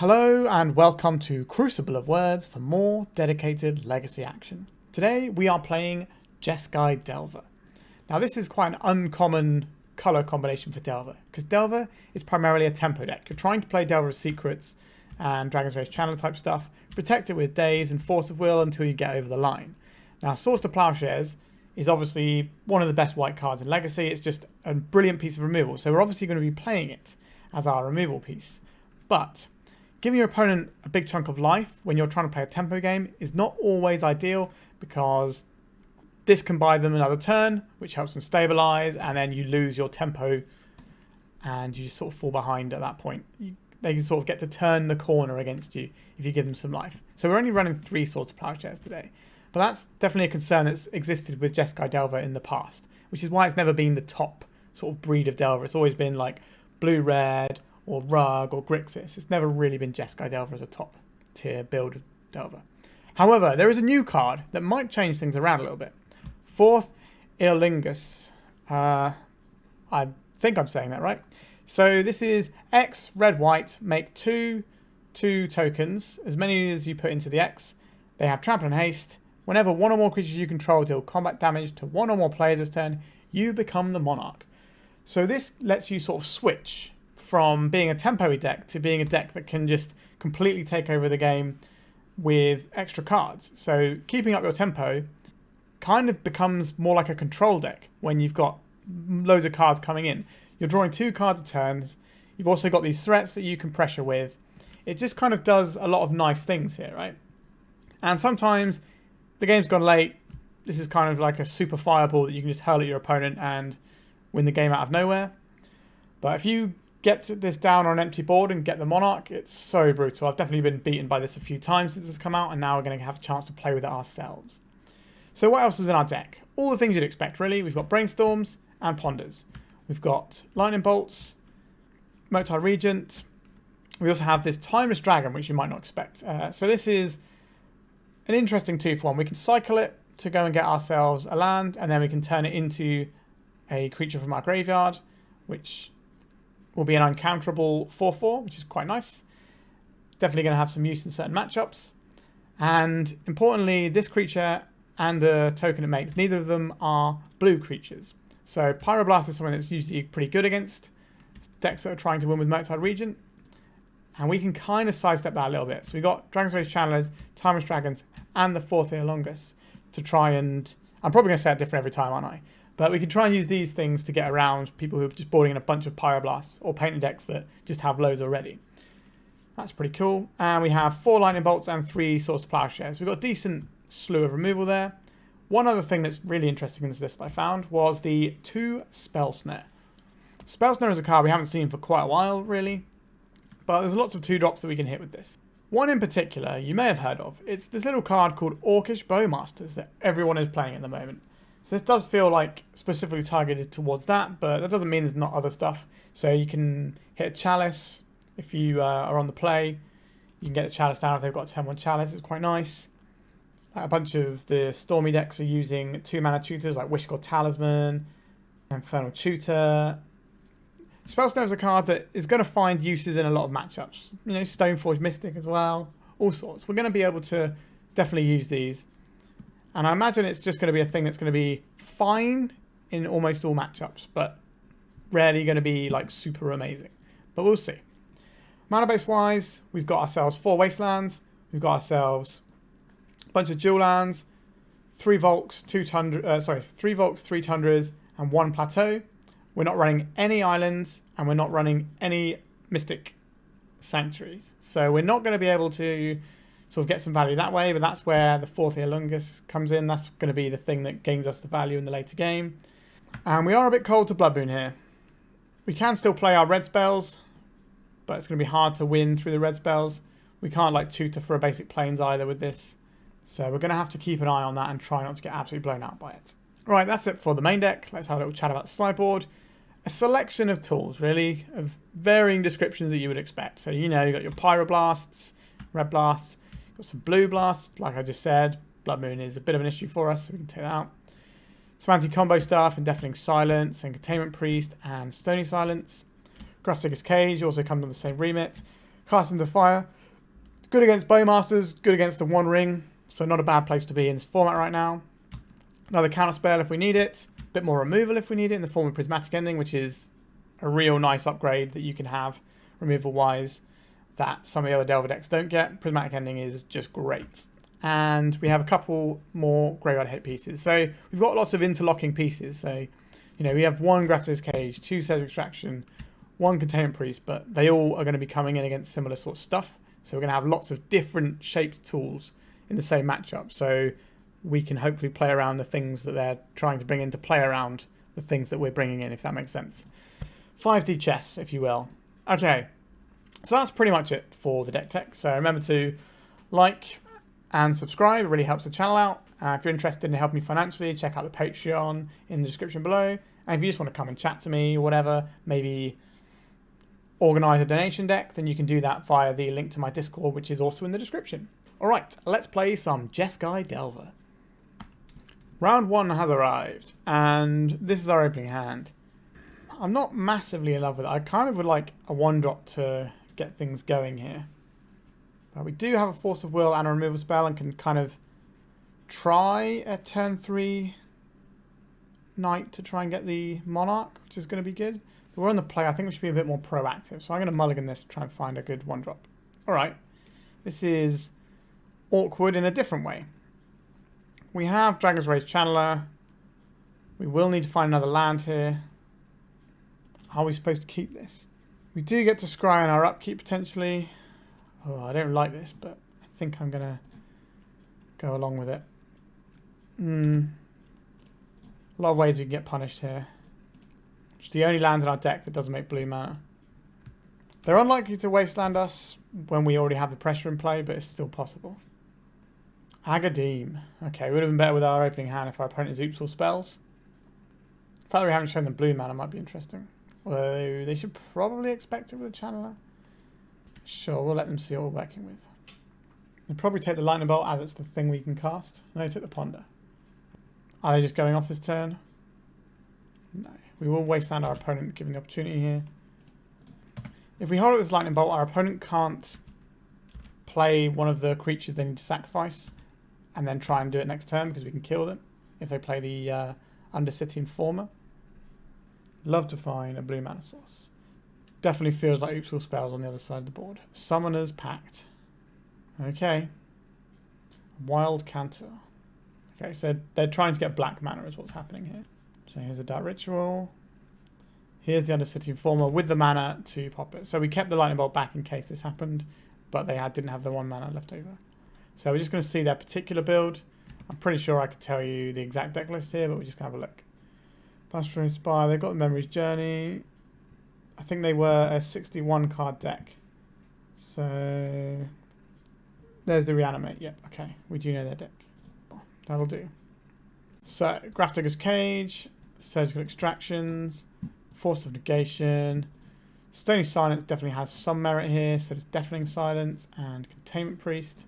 Hello and welcome to Crucible of Words for more dedicated legacy action. Today we are playing Jeskai Delver. Now this is quite an uncommon colour combination for Delver, because Delver is primarily a tempo deck. You're trying to play Delver of Secrets and Dragon's Rage Channel type stuff, protect it with Daze and Force of Will until you get over the line. Now Source to Plowshares is obviously one of the best white cards in Legacy. It's just a brilliant piece of removal, so we're obviously going to be playing it as our removal piece. But giving your opponent a big chunk of life when you're trying to play a tempo game is not always ideal, because this can buy them another turn, which helps them stabilize, and then you lose your tempo and you just sort of fall behind at that point. They can sort of get to turn the corner against you if you give them some life. So we're only running 3 Swords of Plowshares today, but that's definitely a concern that's existed with Jeskai Delver in the past, which is why it's never been the top sort of breed of Delver. It's always been like blue-red or Rug or Grixis. It's never really been Jeskai Delver as a top tier build of Delver. However, there is a new card that might change things around a little bit. Forth Eorlingas. I think I'm saying that right. So this is X, red, white, make 2 tokens, as many as you put into the X. They have trample and haste. Whenever one or more creatures you control deal combat damage to one or more players this turn, you become the monarch. So this lets you sort of switch from being a tempo deck to being a deck that can just completely take over the game with extra cards. So keeping up your tempo kind of becomes more like a control deck when you've got loads of cards coming in. You're drawing 2 cards a turn. You've also got these threats that you can pressure with. It just kind of does a lot of nice things here, right? And sometimes the game's gone late. This is kind of like a super fireball that you can just hurl at your opponent and win the game out of nowhere. But if you get this down on an empty board and get the monarch, it's so brutal. I've definitely been beaten by this a few times since it's come out, and now we're going to have a chance to play with it ourselves. So what else is in our deck? All the things you'd expect, really. We've got Brainstorms and Ponders. We've got Lightning Bolts, Murktide Regent. We also have this Timeless Dragon, which you might not expect. So this is an interesting 2-for-1. We can cycle it to go and get ourselves a land, and then we can turn it into a creature from our graveyard, which will be an uncounterable 4-4, which is quite nice. Definitely going to have some use in certain matchups. And importantly, this creature and the token it makes, neither of them are blue creatures. So Pyroblast is something that's usually pretty good against decks that are trying to win with Murktide Regent. And we can kind of sidestep that a little bit. So we've got Dragon's Rage Channelers, Timeless Dragons, and the Forth Eorlingas to try and... I'm probably going to say it different every time, aren't I? But we can try and use these things to get around people who are just boarding in a bunch of Pyroblasts or painted decks that just have loads already. That's pretty cool. And we have 4 Lightning Bolts and 3 Swords to Plowshares. We've got a decent slew of removal there. One other thing that's really interesting in this list I found was the 2 Spell Snare. Spell Snare is a card we haven't seen for quite a while, really. But there's lots of 2-drops that we can hit with this. One in particular you may have heard of. It's this little card called Orcish Bowmasters that everyone is playing at the moment. So this does feel like specifically targeted towards that, but that doesn't mean there's not other stuff. So you can hit a Chalice if you are on the play. You can get the Chalice down if they've got a 10-1 Chalice. It's quite nice. A bunch of the Stormy decks are using 2-mana tutors like Wishgore Talisman, Infernal Tutor. Spell Snare is a card that is going to find uses in a lot of matchups. You know, Stoneforge Mystic as well. All sorts. We're going to be able to definitely use these. And I imagine it's just going to be a thing that's going to be fine in almost all matchups, but rarely going to be like super amazing. But we'll see. Mana base wise, we've got ourselves 4 Wastelands. We've got ourselves a bunch of dual lands, 3 Volks, 3 Volks, 3 Tundras, and 1 Plateau. We're not running any islands, and we're not running any Mystic Sanctuaries. So we're not going to be able to sort of get some value that way, but that's where the Forth Eorlingas comes in. That's going to be the thing that gains us the value in the later game. And we are a bit cold to Blood Moon here. We can still play our red spells, but it's going to be hard to win through the red spells. We can't like tutor for a basic plains either with this. So we're going to have to keep an eye on that and try not to get absolutely blown out by it. Right, that's it for the main deck. Let's have a little chat about the sideboard. A selection of tools, really, of varying descriptions that you would expect. So, you know, you've got your Pyroblasts, Red Blasts, got some Blue Blasts, like I just said. Blood Moon is a bit of an issue for us, so we can take that out. Some anti-combo stuff, and Deafening Silence, and Containment Priest, and Stony Silence. Grafdigger's Cage also comes on the same remit. Casting the Fire. Good against Bowmasters, good against the One Ring. So not a bad place to be in this format right now. Another counterspell if we need it. A bit more removal if we need it in the form of Prismatic Ending, which is a real nice upgrade that you can have removal-wise that some of the other Delver decks don't get. Prismatic Ending is just great. And we have a couple more graveyard hit pieces. So we've got lots of interlocking pieces. So, you know, we have one Grafdigger's Cage, 2 Surgical Extraction, 1 Containment Priest, but they all are going to be coming in against similar sort of stuff. So we're going to have lots of different shaped tools in the same matchup. So we can hopefully play around the things that they're trying to bring in to play around the things that we're bringing in, if that makes sense. 5D chess, if you will. Okay, so that's pretty much it for the deck tech. So remember to like and subscribe. It really helps the channel out. If you're interested in helping me financially, check out the Patreon in the description below. And if you just want to come and chat to me or whatever, maybe organize a donation deck, then you can do that via the link to my Discord, which is also in the description. All right, let's play some Jeskai Delver. Round 1 has arrived, and this is our opening hand. I'm not massively in love with it. I kind of would like a 1-drop to get things going here. But we do have a Force of Will and a removal spell and can kind of try a turn 3 Knight to try and get the Monarch, which is going to be good. But we're on the play. I think we should be a bit more proactive. So I'm going to mulligan this to try and find a good 1-drop. All right. This is awkward in a different way. We have Dragon's Rage Channeler. We will need to find another land here. Are we supposed to keep this? We do get to scry on our upkeep potentially. Oh, I don't like this, but I think I'm going to go along with it. A lot of ways we can get punished here. It's the only land in our deck that doesn't make blue mana. They're unlikely to Wasteland us when we already have the pressure in play, but it's still possible. Agadeem. Okay, would have been better with our opening hand if our opponent is all spells. The fact that we haven't shown them blue mana might be interesting. Although they should probably expect it with a Channeler. Sure, we'll let them see what we're working with. They'll probably take the Lightning Bolt as it's the thing we can cast. No, they took the Ponder. Are they just going off this turn? No. We will Wasteland our opponent given the opportunity here. If we hold up this Lightning Bolt, our opponent can't play one of the creatures they need to sacrifice and then try and do it next turn because we can kill them if they play the Undercity Informer. Love to find a blue mana source. Definitely feels like Oops All Spells on the other side of the board. Summoner's Pact. Okay. Wild Canter. Okay, so they're trying to get black mana is what's happening here. So here's a Dark Ritual. Here's the Undercity Informer with the mana to pop it. So we kept the Lightning Bolt back in case this happened, but they didn't have the 1 mana left over. So we're just going to see their particular build. I'm pretty sure I could tell you the exact deck list here, but we're just going to have a look. Pastoral Inspire, they've got the Memory's Journey. I think they were a 61 card deck. So there's the Reanimate. Yep, okay. We do know their deck. That'll do. So Grafdigger's Cage, Surgical Extractions, Force of Negation. Stony Silence definitely has some merit here. So does Deafening Silence and Containment Priest.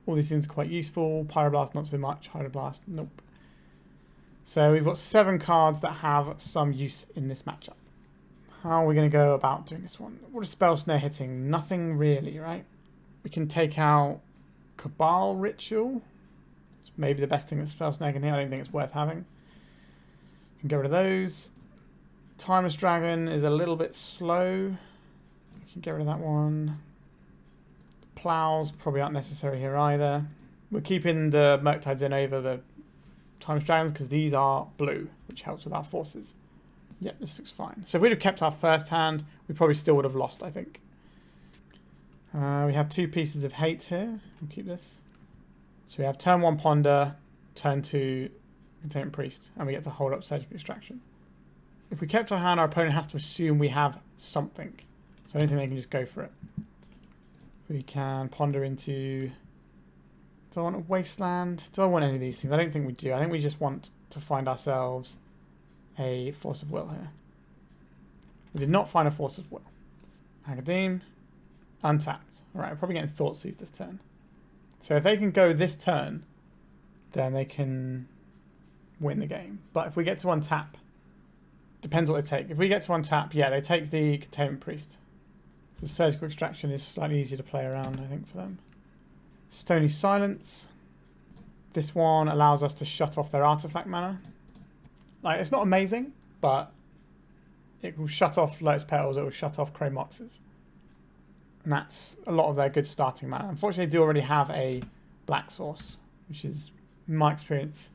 All these things are quite useful. Pyroblast not so much. Hydroblast, nope. So we've got 7 cards that have some use in this matchup. How are we going to go about doing this one? What is Spell Snare hitting? Nothing really, right? We can take out Cabal Ritual. It's maybe the best thing that Spell Snare can hit. I don't think it's worth having. We can get rid of those. Timeless Dragon is a little bit slow. We can get rid of that one. Plows probably aren't necessary here either. We're keeping the Murktides in over the Timeless Dragons because these are blue, which helps with our forces. Yep, this looks fine. So if we'd have kept our first hand, we probably still would have lost, I think. We have 2 pieces of hate here. We'll keep this. So we have turn 1 Ponder, turn 2 Containment Priest, and we get to hold up Surgical Extraction. If we kept our hand, our opponent has to assume we have something. So I don't think they can just go for it. We can ponder into... Do I want a Wasteland? Do I want any of these things? I don't think we do. I think we just want to find ourselves a Force of Will here. We did not find a Force of Will. Agadeem. Untapped. Alright, we're probably getting Thoughtseize this turn. So if they can go this turn, then they can win the game. But if we get to untap, depends what they take. If we get to untap, yeah, they take the Containment Priest. The Surgical Extraction is slightly easier to play around, I think, for them. Stony Silence. This one allows us to shut off their artifact mana. Like, it's not amazing, but it will shut off Lotus Petals, it will shut off Cray Moxes. And that's a lot of their good starting mana. Unfortunately, they do already have a black source, which is, in my experience,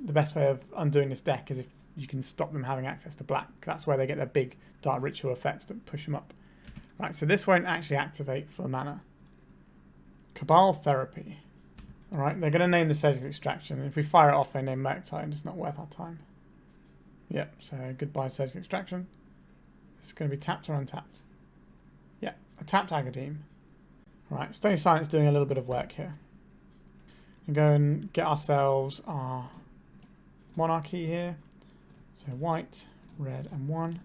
the best way of undoing this deck is if you can stop them having access to black. That's where they get their big Dark Ritual effects that push them up. Right, so this won't actually activate for mana. Cabal Therapy. Alright, they're going to name the Surgical Extraction. If we fire it off, they name Murktide. It's not worth our time. Yep, so goodbye Surgical Extraction. It's going to be tapped or untapped. Yeah, a tapped Agademe. Right, Stony Silence doing a little bit of work here. We go and get ourselves our monarchy here. So white, red, and 1.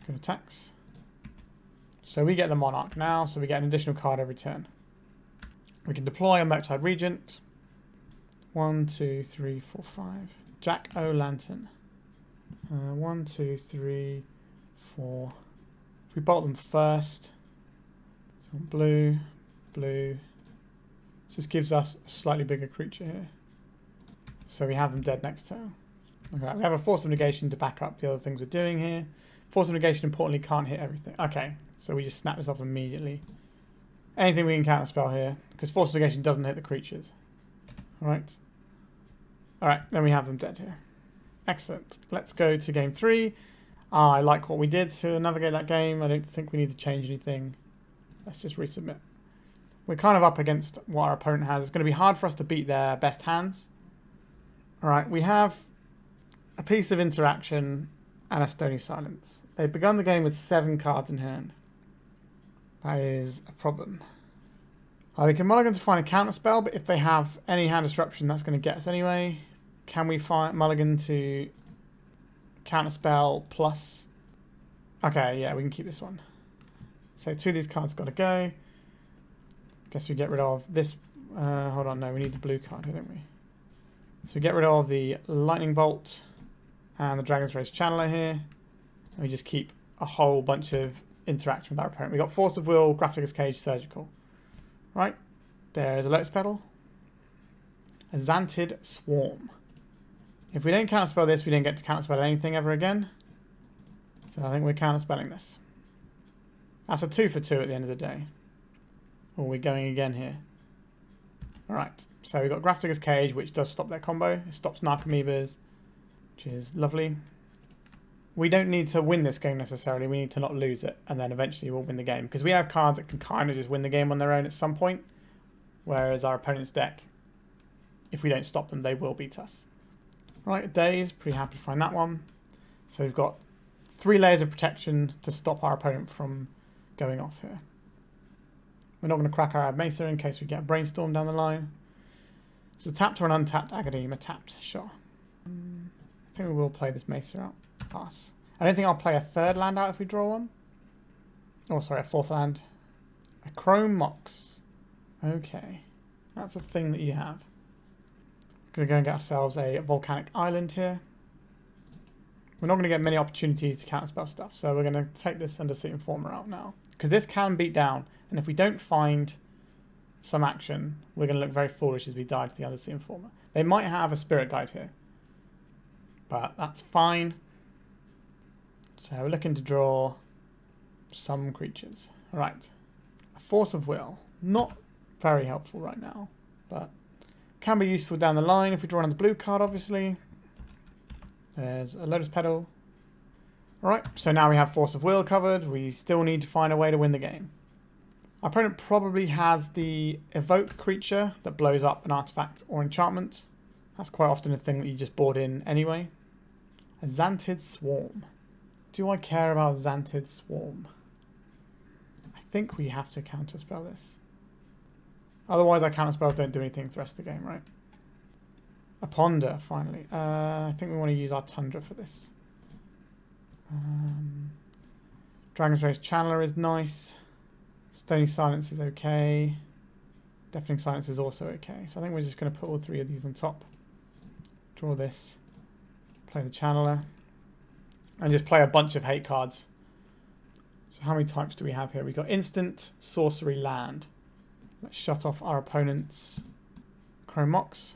Good attacks. So we get the monarch now, so we get an additional card every turn. We can deploy a Murktide Regent. 1, 2, 3, 4, 5. Jack-o'-lantern. 1, 2, 3, 4. If we bolt them first, so blue, blue. Just gives us a slightly bigger creature here. So we have them dead next turn. Okay, we have a Force of Negation to back up the other things we're doing here. Force of Negation, importantly, can't hit everything. Okay, so we just snap this off immediately. Anything we can counterspell here, because Force of Negation doesn't hit the creatures. Alright. Alright, then we have them dead here. Excellent. Let's go to game 3. I like what we did to navigate that game. I don't think we need to change anything. Let's just resubmit. We're kind of up against what our opponent has. It's going to be hard for us to beat their best hands. Alright, we have a piece of interaction and a Stony Silence. They've begun the game with 7 cards in hand. That is a problem. We can mulligan to find a counter spell, but if they have any hand disruption, that's going to get us anyway. Can we find mulligan to counter spell plus? Okay, yeah, we can keep this one. So 2 of these cards got to go. Guess we get rid of this. Hold on, no, we need the blue card here, don't we? So we get rid of the Lightning Bolt and the Dragon's Rage Channeler here. And we just keep a whole bunch of interaction with our opponent. We got Force of Will, Grafdigger's Cage, Surgical. Right, there's a Lotus Petal. A Xantid Swarm. If we don't counterspell this, we don't get to counterspell anything ever again. So I think we're counterspelling this. That's a 2 for 2 at the end of the day. Or we're going again here. Alright, so we've got Grafdigger's Cage, which does stop their combo. It stops Narcomoebas, which is lovely. We don't need to win this game necessarily. We need to not lose it, and then eventually we'll win the game. Because we have cards that can kind of just win the game on their own at some point. Whereas our opponent's deck, if we don't stop them, they will beat us. Right, Daze, pretty happy to find that one. So we've got 3 layers of protection to stop our opponent from going off here. We're not going to crack our Arid Mesa in case we get a Brainstorm down the line. So tapped or an untapped Agademe, a tapped, sure. I think we will play this Mesa out. Pass. I don't think I'll play a 3rd land out if we draw one. Oh, sorry, a 4th land. A Chrome Mox. Okay. That's a thing that you have. Going to go and get ourselves a Volcanic Island here. We're not going to get many opportunities to counterspell stuff, so we're going to take this Undersea Informer out now. Because this can beat down, and if we don't find some action, we're going to look very foolish as we die to the Undersea Informer. They might have a Spirit Guide here, but that's fine. So we're looking to draw some creatures. Alright. A Force of Will. Not very helpful right now, but can be useful down the line if we draw another blue card, obviously. There's a Lotus Petal. Alright, so now we have Force of Will covered. We still need to find a way to win the game. Our opponent probably has the Evoke creature that blows up an artifact or enchantment. That's quite often a thing that you just board in anyway. A Xantid Swarm. Do I care about Xantid Swarm? I think we have to counterspell this. Otherwise our counterspells don't do anything for the rest of the game, right? A Ponder, finally. I think we want to use our Tundra for this. Dragon's Rage Channeler is nice. Stony Silence is okay. Deafening Silence is also okay. So I think we're just going to put all 3 of these on top. Draw this. Play the Channeler. And just play a bunch of hate cards. So how many types do we have here? We've got instant, sorcery, land. Let's shut off our opponent's Chrome Mox.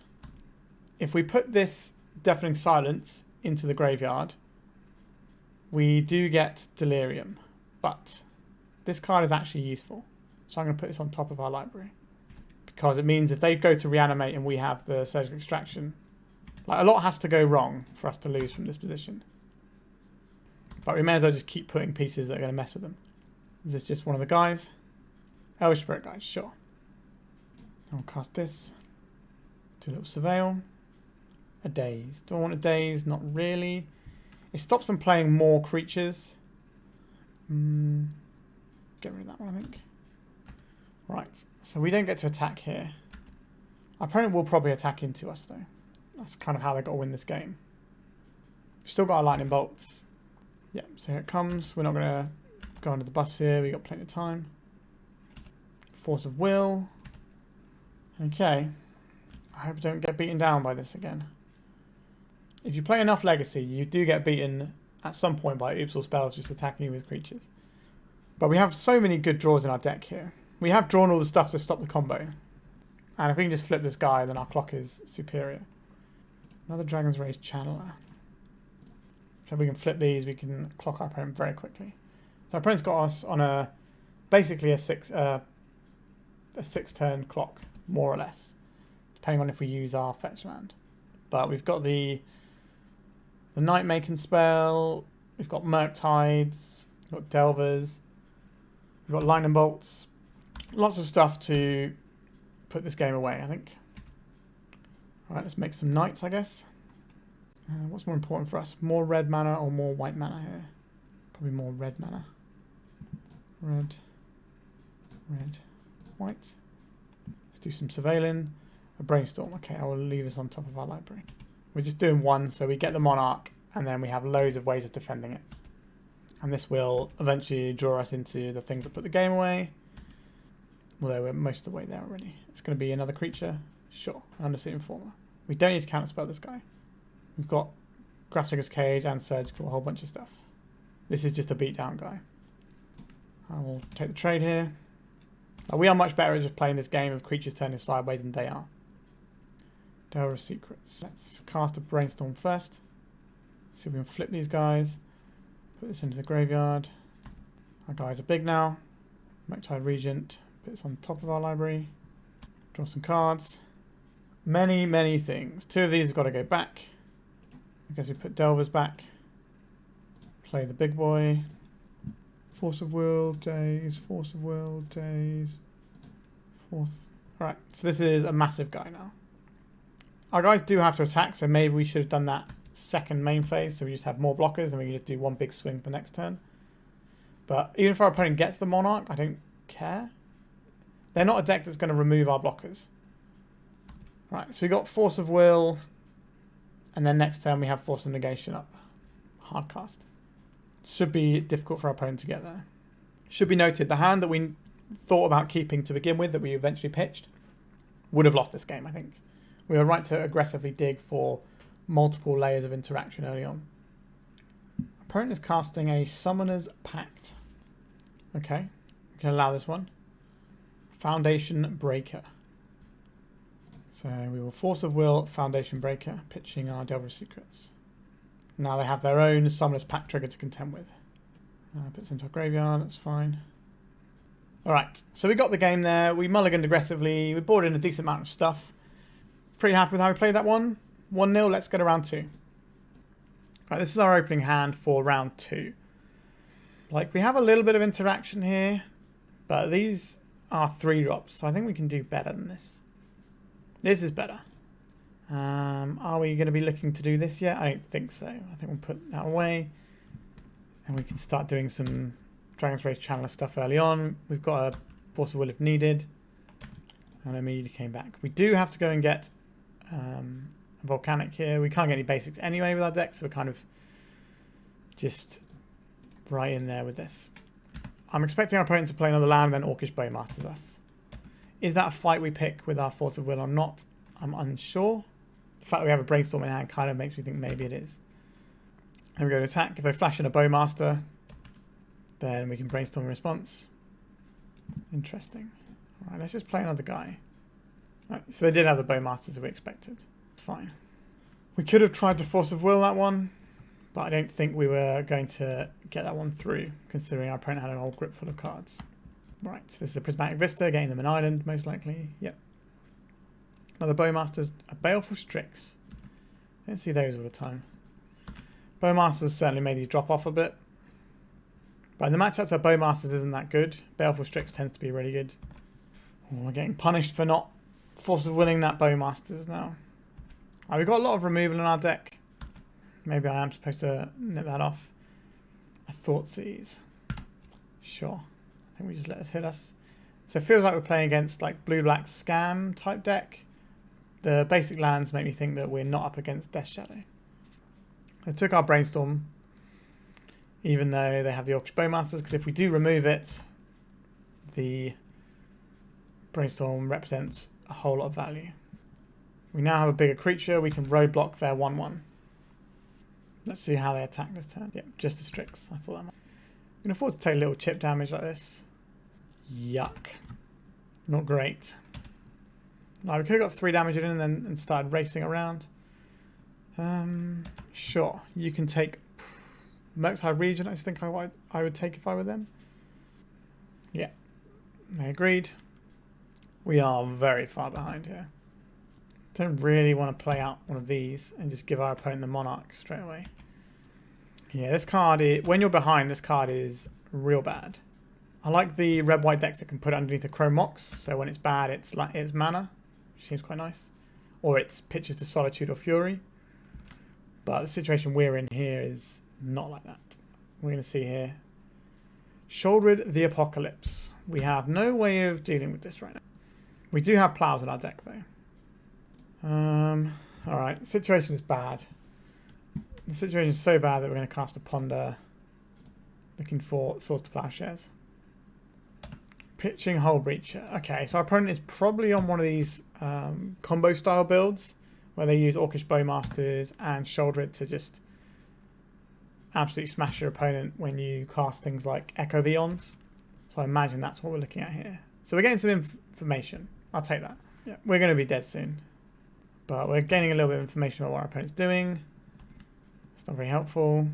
If we put this Deafening Silence into the graveyard, we do get Delirium, but this card is actually useful. So I'm going to put this on top of our library, because it means if they go to reanimate and we have the Surgical Extraction, like a lot has to go wrong for us to lose from this position. But we may as well just keep putting pieces that are going to mess with them. Is this just one of the guys? Elvish Spirit guys, sure. I'll cast this. Do a little Surveil. A Daze. Do I want a Daze? Not really. It stops them playing more creatures. Get rid of that one, I think. Right, so we don't get to attack here. Our opponent will probably attack into us, though. That's kind of how they got to win this game. We've still got our Lightning Bolts. Yeah, so here it comes. We're not going to go under the bus here. We've got plenty of time. Force of Will. Okay. I hope I don't get beaten down by this again. If you play enough Legacy, you do get beaten at some point by Oops or spells just attacking you with creatures. But we have so many good draws in our deck here. We have drawn all the stuff to stop the combo. And if we can just flip this guy, then our clock is superior. Another Dragon's Rage Channeler. So if we can flip these, we can clock our opponent very quickly. So our opponent's got us on a basically a six turn clock, more or less, depending on if we use our fetch land. But we've got the Nightmaking spell, we've got Murktides, we've got Delvers, we've got Lightning Bolts, lots of stuff to put this game away, I think. Alright, let's make some knights, I guess. What's more important for us? More red mana or more white mana here? Probably more red mana. Red, red, white. Let's do some surveilling. A brainstorm. Okay, I will leave this on top of our library. We're just doing one, so we get the monarch, and then we have loads of ways of defending it. And this will eventually draw us into the things that put the game away. Although we're most of the way there already. It's going to be another creature. Sure, an Undersea Informer. We don't need to counterspell this guy. We've got Grafdigger's Cage and Surgical, a whole bunch of stuff. This is just a beatdown guy. I will take the trade here. We are much better at just playing this game of creatures turning sideways than they are. Delver of Secrets. Let's cast a Brainstorm first. See if we can flip these guys. Put this into the graveyard. Our guys are big now. Murktide Regent. Put this on top of our library. Draw some cards. Many, many things. Two of these have got to go back. I guess we put Delvers back. Play the big boy. Force of Will, Daze, Force of Will, Daze, Forth. Alright, so this is a massive guy now. Our guys do have to attack, so maybe we should have done that second main phase, so we just have more blockers, and we can just do one big swing for next turn. But even if our opponent gets the Monarch, I don't care. They're not a deck that's going to remove our blockers. Right, so we got Force of Will, and then next turn we have Force of Negation up. Hard cast. Should be difficult for our opponent to get there. Should be noted, the hand that we thought about keeping to begin with, that we eventually pitched, would have lost this game, I think. We were right to aggressively dig for multiple layers of interaction early on. Opponent is casting a Summoner's Pact. Okay, we can allow this one. Foundation Breaker. So we will Force of Will, Foundation Breaker, pitching our Delver of Secrets. Now they have their own Summoner's Pact trigger to contend with. Put this into our graveyard, that's fine. Alright, so we got the game there. We mulliganed aggressively. We brought in a decent amount of stuff. Pretty happy with how we played that one. 1-0, let's go to round 2. Right, this is our opening hand for round 2. Like, we have a little bit of interaction here, but these are 3-drops, so I think we can do better than this. This is better. Are we going to be looking to do this yet? I don't think so. I think we'll put that away. And we can start doing some Dragon's Rage Channeler stuff early on. We've got a Force of Will if needed. And immediately came back. We do have to go and get a Volcanic here. We can't get any basics anyway with our deck, so we're kind of just right in there with this. I'm expecting our opponent to play another land, then Orcish Bowmasters us. Is that a fight we pick with our Force of Will or not? I'm unsure. The fact that we have a Brainstorm in hand kind of makes me think maybe it is. And we go to attack. If they flash in a Bowmaster, then we can brainstorm a response. Interesting. Alright, let's just play another guy. Right, so they did have the Bowmasters as we expected. It's fine. We could have tried to Force of Will that one, but I don't think we were going to get that one through, considering our opponent had an old grip full of cards. Right, so this is a Prismatic Vista, getting them an island, most likely. Yep. Another Bowmasters, a Baleful Strix. Don't see those all the time. Bowmasters certainly made these drop off a bit. But in the matchups where Bowmasters isn't that good, Baleful Strix tends to be really good. Oh, we're getting punished for not Force of Willing that Bowmasters now. Oh, we've got a lot of removal in our deck. Maybe I am supposed to nip that off. A Thoughtseize. Sure. I think we just let this hit us. So it feels like we're playing against like blue-black scam type deck. The basic lands make me think that we're not up against Death Shadow. I took our Brainstorm, even though they have the Orcish Bowmasters, because if we do remove it, the Brainstorm represents a whole lot of value. We now have a bigger creature. We can roadblock their 1/1. Let's see how they attack this turn. Yep, just a Strix. I thought that might. We can afford to take a little chip damage like this. Yuck. Not great. Now we could have got 3 damage in and started racing around. Sure. You can take Murktide Regent. I think I would take if I were them. Yeah. They agreed. We are very far behind here. Don't really want to play out one of these and just give our opponent the monarch straight away. Yeah, this card, when you're behind, this card is real bad. I like the red-white decks that can put it underneath a Chrome Mox, so when it's bad, it's mana, which seems quite nice. Or it's pitches to Solitude or Fury. But the situation we're in here is not like that. We're going to see here. Sheoldred the Apocalypse. We have no way of dealing with this right now. We do have Plows in our deck, though. Alright, situation is bad. The situation is so bad that we're going to cast a Ponder, looking for Swords to Plowshares. Pitching Hull Breacher. Okay, so our opponent is probably on one of these combo style builds where they use Orcish Bowmasters and Sheoldred to just absolutely smash your opponent when you cast things like Echo Vions. So I imagine that's what we're looking at here. So we're getting some information. I'll take that. Yeah, we're going to be dead soon. But we're gaining a little bit of information about what our opponent's doing. It's not very helpful.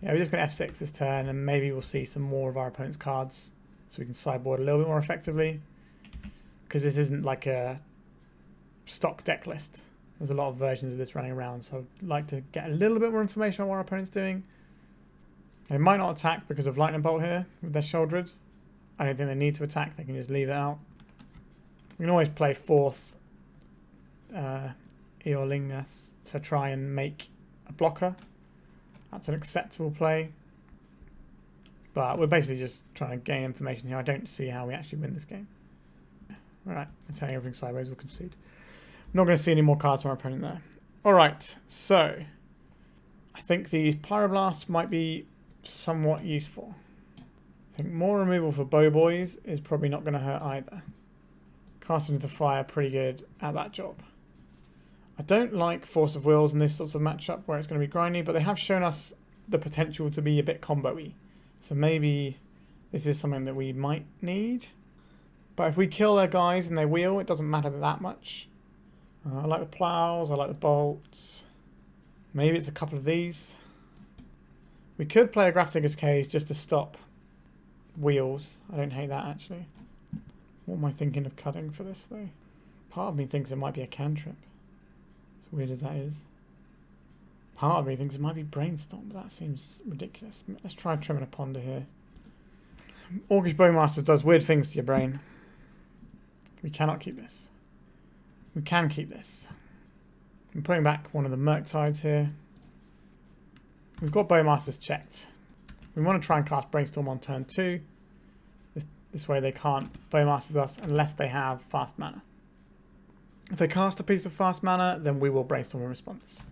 Yeah, we're just going to F6 this turn, and maybe we'll see some more of our opponent's cards so we can sideboard a little bit more effectively. Because this isn't like a stock deck list. There's a lot of versions of this running around, so I'd like to get a little bit more information on what our opponent's doing. They might not attack because of Lightning Bolt here with their Sheoldred. I don't think they need to attack, they can just leave it out. We can always play Forth Eorlingas to try and make a blocker. That's an acceptable play. But we're basically just trying to gain information here. I don't see how we actually win this game. Alright, I'm turning everything sideways, we'll concede. I'm not going to see any more cards from our opponent there. Alright, so I think these Pyroblasts might be somewhat useful. I think more removal for Bow Boys is probably not going to hurt either. Casting into fire, pretty good at that job. I don't like Force of Wills in this sort of matchup where it's going to be grindy, but they have shown us the potential to be a bit combo-y. So maybe this is something that we might need. But if we kill their guys and they wheel, it doesn't matter that much. I like the plows, I like the bolts. Maybe it's a couple of these. We could play a Grafdigger's Cage just to stop wheels. I don't hate that actually. What am I thinking of cutting for this though? Part of me thinks it might be a cantrip. As weird as that is. Part of me thinks it might be Brainstorm, but that seems ridiculous. Let's try trimming a Ponder here. Orcish Bowmasters does weird things to your brain. We cannot keep this. We can keep this. I'm putting back one of the Murktides here. We've got Bowmasters checked. We want to try and cast Brainstorm on turn 2. This way they can't Bowmasters us unless they have fast mana. If they cast a piece of fast mana, then we will Brainstorm in response.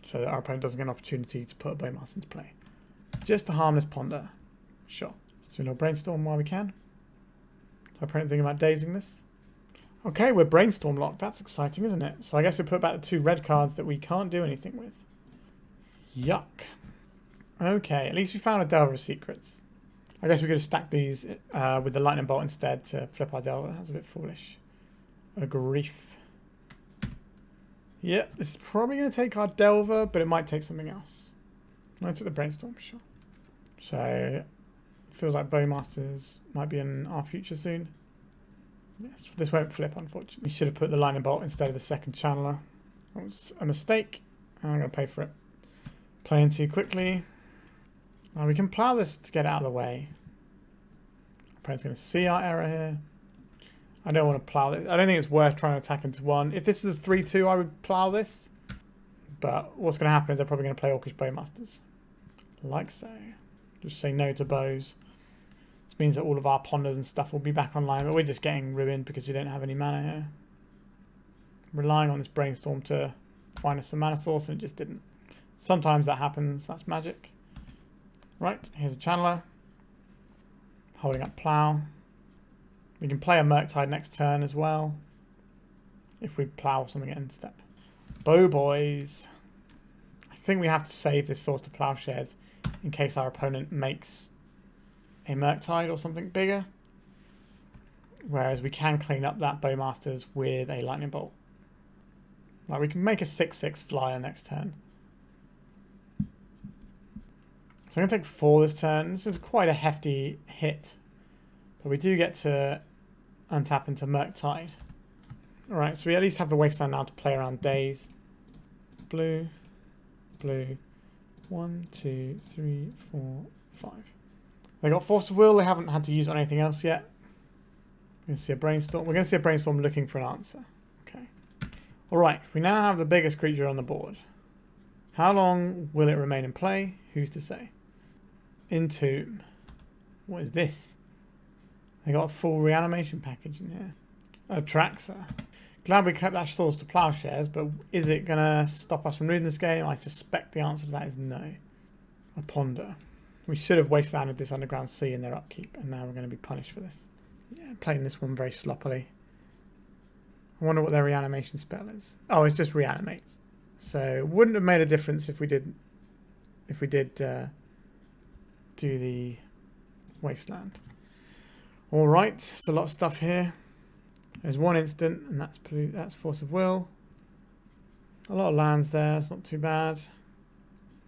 So that our opponent doesn't get an opportunity to put a Bowmaster into play. Just a harmless Ponder. Sure. So we'll Brainstorm while we can. Is our opponent thinking about dazing this? Okay, we're Brainstorm locked. That's exciting, isn't it? So I guess we put back the 2 red cards that we can't do anything with. Yuck. Okay, at least we found a Delver of Secrets. I guess we could have stacked these with the Lightning Bolt instead to flip our Delver. That was a bit foolish. A grief. Yep, this is probably going to take our Delver, but it might take something else. I took the Brainstorm for sure. So, it feels like Bowmasters might be in our future soon. Yes, this won't flip, unfortunately. We should have put the Lightning Bolt instead of the second Channeler. That was a mistake, and I'm going to pay for it. Playing too quickly. Now we can plow this to get out of the way. Our opponent's going to see our error here. I don't want to plow this. I don't think it's worth trying to attack into one. If this is a 3-2, I would plow this. But what's going to happen is they're probably going to play Orcish Bowmasters. Like so. Just say no to bows. This means that all of our ponders and stuff will be back online, but we're just getting ruined because we don't have any mana here. Relying on this Brainstorm to find us some mana source, and it just didn't. Sometimes that happens. That's magic. Right, here's a Channeler. Holding up Plow. We can play a Murktide next turn as well. If we plow something at end step. Bow boys. I think we have to save this source to Plowshares in case our opponent makes a Murktide or something bigger. Whereas we can clean up that Bowmasters with a Lightning Bolt. Like we can make a 6/6 flyer next turn. So I'm going to take 4 this turn. This is quite a hefty hit. But we do get to untap into Murktide. Alright, so we at least have the Wasteland now to play around Daze. Blue, blue. 1, 2, 3, 4, 5. They got Force of Will. They haven't had to use it on anything else yet. We're going to see a Brainstorm. We're going to see a Brainstorm looking for an answer. Okay. Alright, we now have the biggest creature on the board. How long will it remain in play? Who's to say? Entomb. What is this? They got a full reanimation package in here. Atraxa. Glad we kept that source to Plowshares, but is it going to stop us from losing this game? I suspect the answer to that is no. A Ponder. We should have wastelanded this Underground Sea in their upkeep, and now we're going to be punished for this. Yeah, playing this one very sloppily. I wonder what their reanimation spell is. Oh, it's just reanimate. So it wouldn't have made a difference if we did do the Wasteland. Alright, it's a lot of stuff here. There's one instant, and that's Force of Will. A lot of lands there, it's not too bad.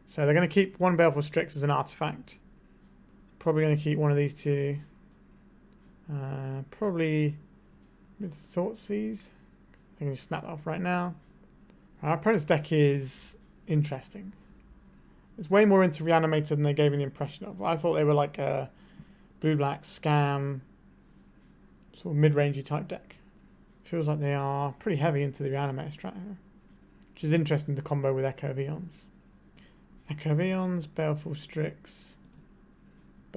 So they're going to keep one Baleful Strix as an artifact. Probably going to keep one of these two. Probably with Thoughtseize. I'm going to snap that off right now. Our opponent's deck is interesting. It's way more into Reanimator than they gave me the impression of. I thought they were like a blue-black scam, sort of mid-rangey type deck. Feels like they are pretty heavy into the Reanimator strat here. Which is interesting to combo with Echo of Eons. Echo of Eons, Baleful Strix.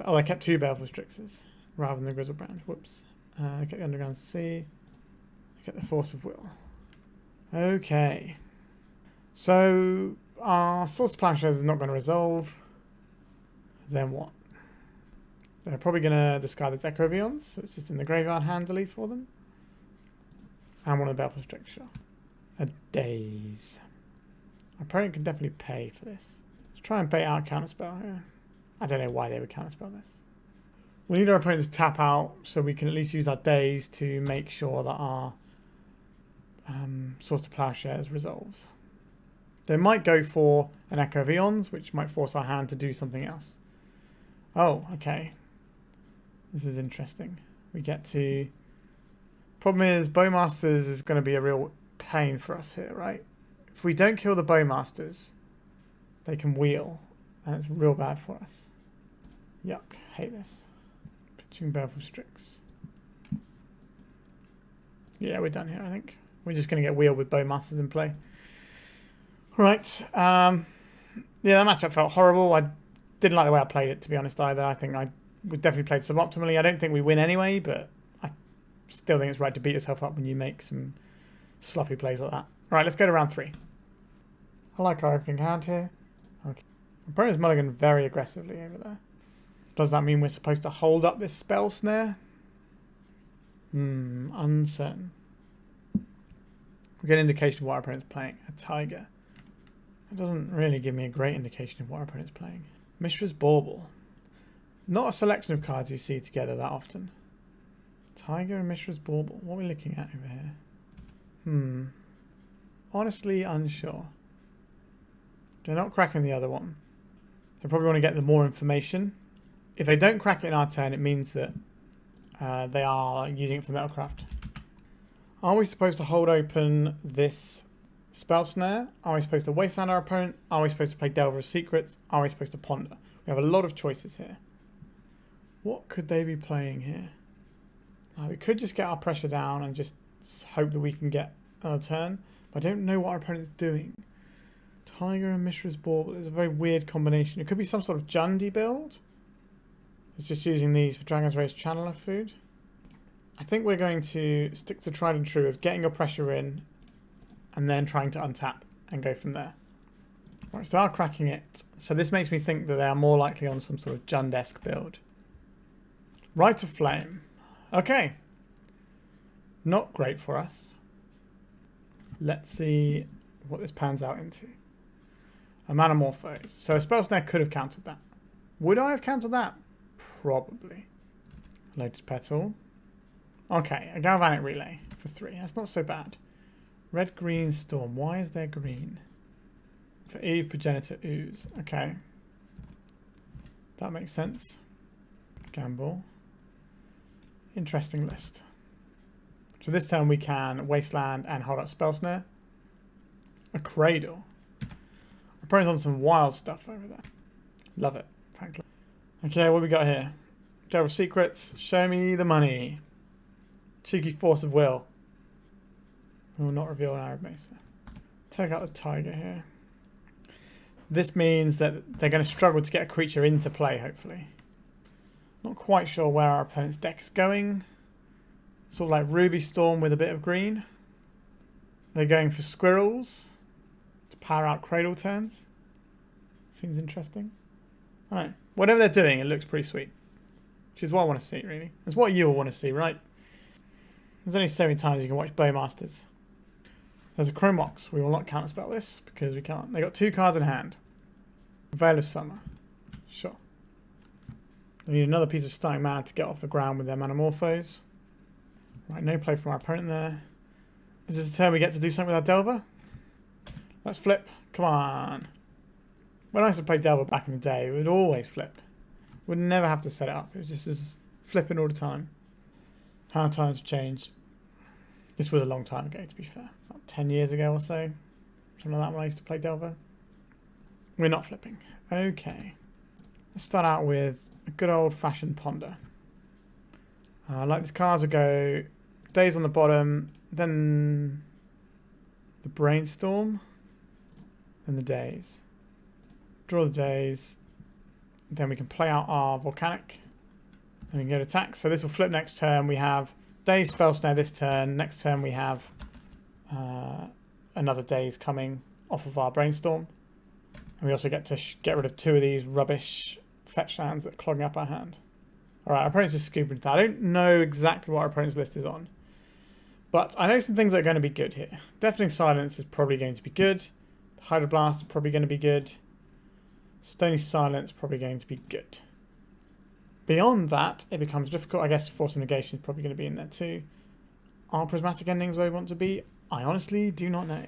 Oh, I kept 2 Baleful Strixes rather than the Grizzlebrand. Whoops. I kept the Underground Sea. I kept the Force of Will. Okay. So our Source to Plowshares is not going to resolve. Then what? They're probably going to discard this Echo of Eons, so it's just in the graveyard handily for them. And one of the Baleful Strix. A Daze. Our opponent can definitely pay for this. Let's try and bait out a counterspell here. I don't know why they would counterspell this. We need our opponent to tap out so we can at least use our Daze to make sure that our Source to Plowshares resolves. They might go for an Echo of Eons, which might force our hand to do something else. Oh, okay. This is interesting. We get to... Problem is, Bowmasters is going to be a real pain for us here, right? If we don't kill the Bowmasters, they can wheel, and it's real bad for us. Yuck, hate this. Pitching Baleful Strix. Yeah, we're done here, I think. We're just going to get wheeled with Bowmasters in play. Right. Yeah, that matchup felt horrible. I didn't like the way I played it, to be honest, either. I think I would definitely played suboptimally. I don't think we win anyway, but I still think it's right to beat yourself up when you make some sloppy plays like that. All right, let's go to round 3. I like our opening hand here. Okay. Opponent's mulligan very aggressively over there. Does that mean we're supposed to hold up this Spell Snare? Uncertain. We get an indication of what our opponent's playing. A Tiger. It doesn't really give me a great indication of what our opponent's playing. Mishra's Bauble. Not a selection of cards you see together that often. Tiger and Mishra's Bauble. What are we looking at over here? Honestly unsure. They're not cracking the other one. They probably want to get the more information. If they don't crack it in our turn, it means that they are using it for Metalcraft. Are we supposed to hold open this Spell Snare? Are we supposed to Wasteland our opponent? Are we supposed to play Delver of Secrets? Are we supposed to Ponder? We have a lot of choices here. What could they be playing here? We could just get our pressure down and just hope that we can get another turn. But I don't know what our opponent's doing. Tiger and Mishra's Bauble is a very weird combination. It could be some sort of Jundi build. It's just using these for Dragon's Rage Channeler food. I think we're going to stick to tried and true of getting your pressure in and then trying to untap and go from there. Right, so they are cracking it. So this makes me think that they are more likely on some sort of Jund-esque build. Rite of Flame. Okay. Not great for us. Let's see what this pans out into. A Manamorphose. So a Spell Snare could have countered that. Would I have countered that? Probably. Lotus Petal. Okay, a Galvanic Relay for 3. That's not so bad. Red, green, Storm. Why is there green? For Eve, Progenitor, Ooze. Okay. That makes sense. Gamble. Interesting list. So this turn we can Wasteland and hold up Spell Snare. A Cradle. We're probably on some wild stuff over there. Love it, frankly. Okay, what we got here? Delver of Secrets. Show me the money. Cheeky Force of Will. We will not reveal an Arid Mesa. Take out the Tiger here. This means that they're going to struggle to get a creature into play, hopefully. Not quite sure where our opponent's deck is going. Sort of like Ruby Storm with a bit of green. They're going for Squirrels to power out Cradle turns. Seems interesting. Alright, whatever they're doing, it looks pretty sweet. Which is what I want to see, really. It's what you all want to see, right? There's only so many times you can watch Bowmasters. There's a Chromox. We will not counterspell this because we can't. They got 2 cards in hand. Veil of Summer. Sure. They need another piece of starting mana to get off the ground with their Manamorphose. Right, no play from our opponent there. Is this a turn we get to do something with our Delver? Let's flip. Come on. When I used to play Delver back in the day, we would always flip. We'd never have to set it up. It was just flipping all the time. How times have changed. This was a long time ago, to be fair. About 10 years ago or so. Something like that when I used to play Delver. We're not flipping. Okay. Let's start out with a good old-fashioned Ponder. Like this cards will go Daze on the bottom, then the Brainstorm, then the Daze. Draw the Daze. Then we can play out our Volcanic. And we can go to attack. So this will flip next turn. We have Daze Spell Snare this turn. Next turn we have another Daze coming off of our Brainstorm. And we also get to get rid of 2 of these rubbish fetch lands that are clogging up our hand. Alright, our opponent's just scooping that. I don't know exactly what our opponent's list is on. But I know some things that are going to be good here. Deafening Silence is probably going to be good. Hydroblast is probably going to be good. Stony Silence is probably going to be good. Beyond that, it becomes difficult. I guess Force of Negation is probably going to be in there too. Are Prismatic Endings where we want to be? I honestly do not know.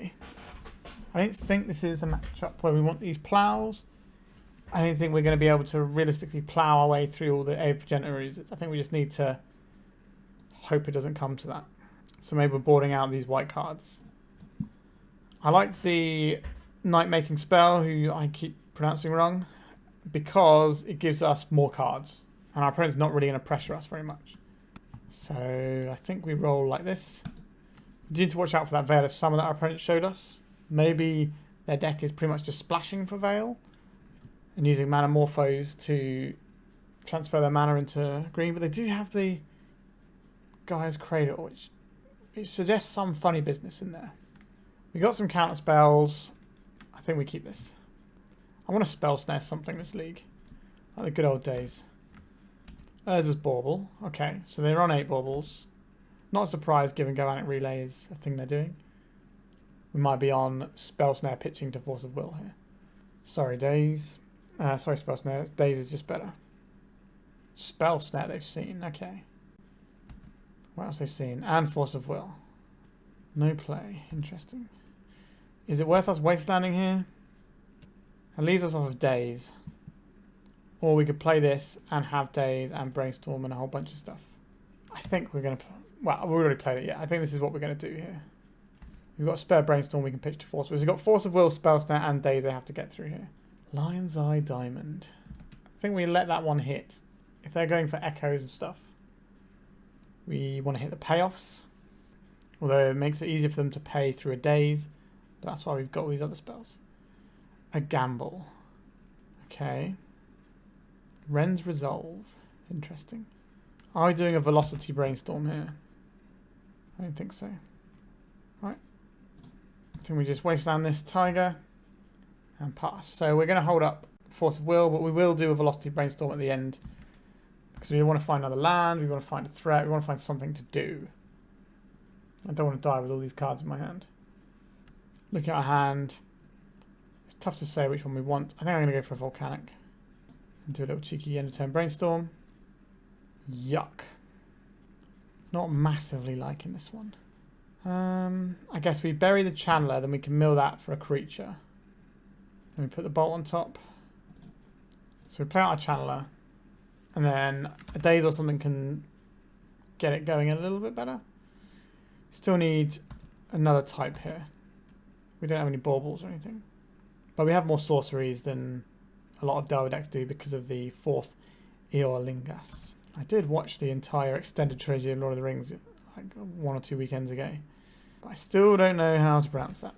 I don't think this is a matchup where we want these plows. I don't think we're going to be able to realistically plow our way through all the Aid Progenitor Oozes. I think we just need to hope it doesn't come to that. So maybe we're boarding out these white cards. I like the Night Making Spell, who I keep pronouncing wrong, because it gives us more cards. And our opponent's not really going to pressure us very much. So I think we roll like this. We need to watch out for that Veil of Summer that our opponent showed us. Maybe their deck is pretty much just splashing for Veil and using Manamorphose to transfer their mana into green. But they do have the Gaia's Cradle, which it suggests some funny business in there. We got some counter spells. I think we keep this. I want to Spell Snare something this league. Like the good old days. Urza's Bauble. Okay, so they're on 8 baubles. Not a surprise given Galvanic Relay is a thing they're doing. We might be on Spell Snare pitching to Force of Will here. Sorry, Daze. Sorry, Spell Snare. Daze is just better. Spell Snare they've seen. Okay. What else they've seen? And Force of Will. No play. Interesting. Is it worth us wastelanding here? It leaves us off of Daze. Or we could play this and have Daze and Brainstorm and a whole bunch of stuff. I think we're going to... Well, we've already played it yet. I think this is what we're going to do here. We've got a spare Brainstorm we can pitch to Force. So we've got Force of Will, Spell Snare and Daze they have to get through here. Lion's Eye Diamond. I think we let that one hit. If they're going for echoes and stuff, we want to hit the payoffs. Although it makes it easier for them to pay through a Daze. But that's why we've got all these other spells. A gamble. Okay. Ren's Resolve. Interesting. Are we doing a Velocity Brainstorm here? I don't think so. Right. I think we just wasteland this Tiger and pass. So we're going to hold up Force of Will, but we will do a Velocity Brainstorm at the end. Because we want to find another land, we want to find a threat, we want to find something to do. I don't want to die with all these cards in my hand. Looking at our hand, it's tough to say which one we want. I think I'm going to go for a Volcanic. And do a little cheeky end of turn Brainstorm. Yuck. Not massively liking this one. I guess we bury the Channeler, then we can mill that for a creature. Then we put the Bolt on top. So we play out our Channeler. And then a Daze or something can get it going a little bit better. Still need another type here. We don't have any baubles or anything. But we have more sorceries than a lot of Delver decks do because of the Forth Eorlingas. I did watch the entire extended trilogy of Lord of the Rings like 1 or 2 weekends ago. But I still don't know how to pronounce that.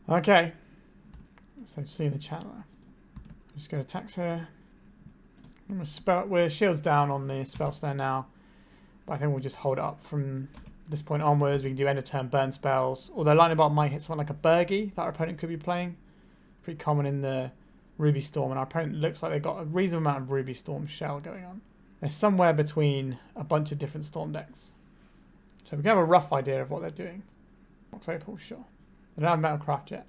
Okay. So seeing the Channeler. I'm just going to attacks here. We're shields down on the Spell Snare now. But I think we'll just hold it up from this point onwards. We can do end of turn burn spells. Although Lightning Bolt might hit someone like a Burgie that our opponent could be playing. Pretty common in the Ruby Storm. And our opponent looks like they've got a reasonable amount of Ruby Storm shell going on. They're somewhere between a bunch of different Storm decks. So we can have a rough idea of what they're doing. Box Opal, sure. They don't have Metalcraft yet.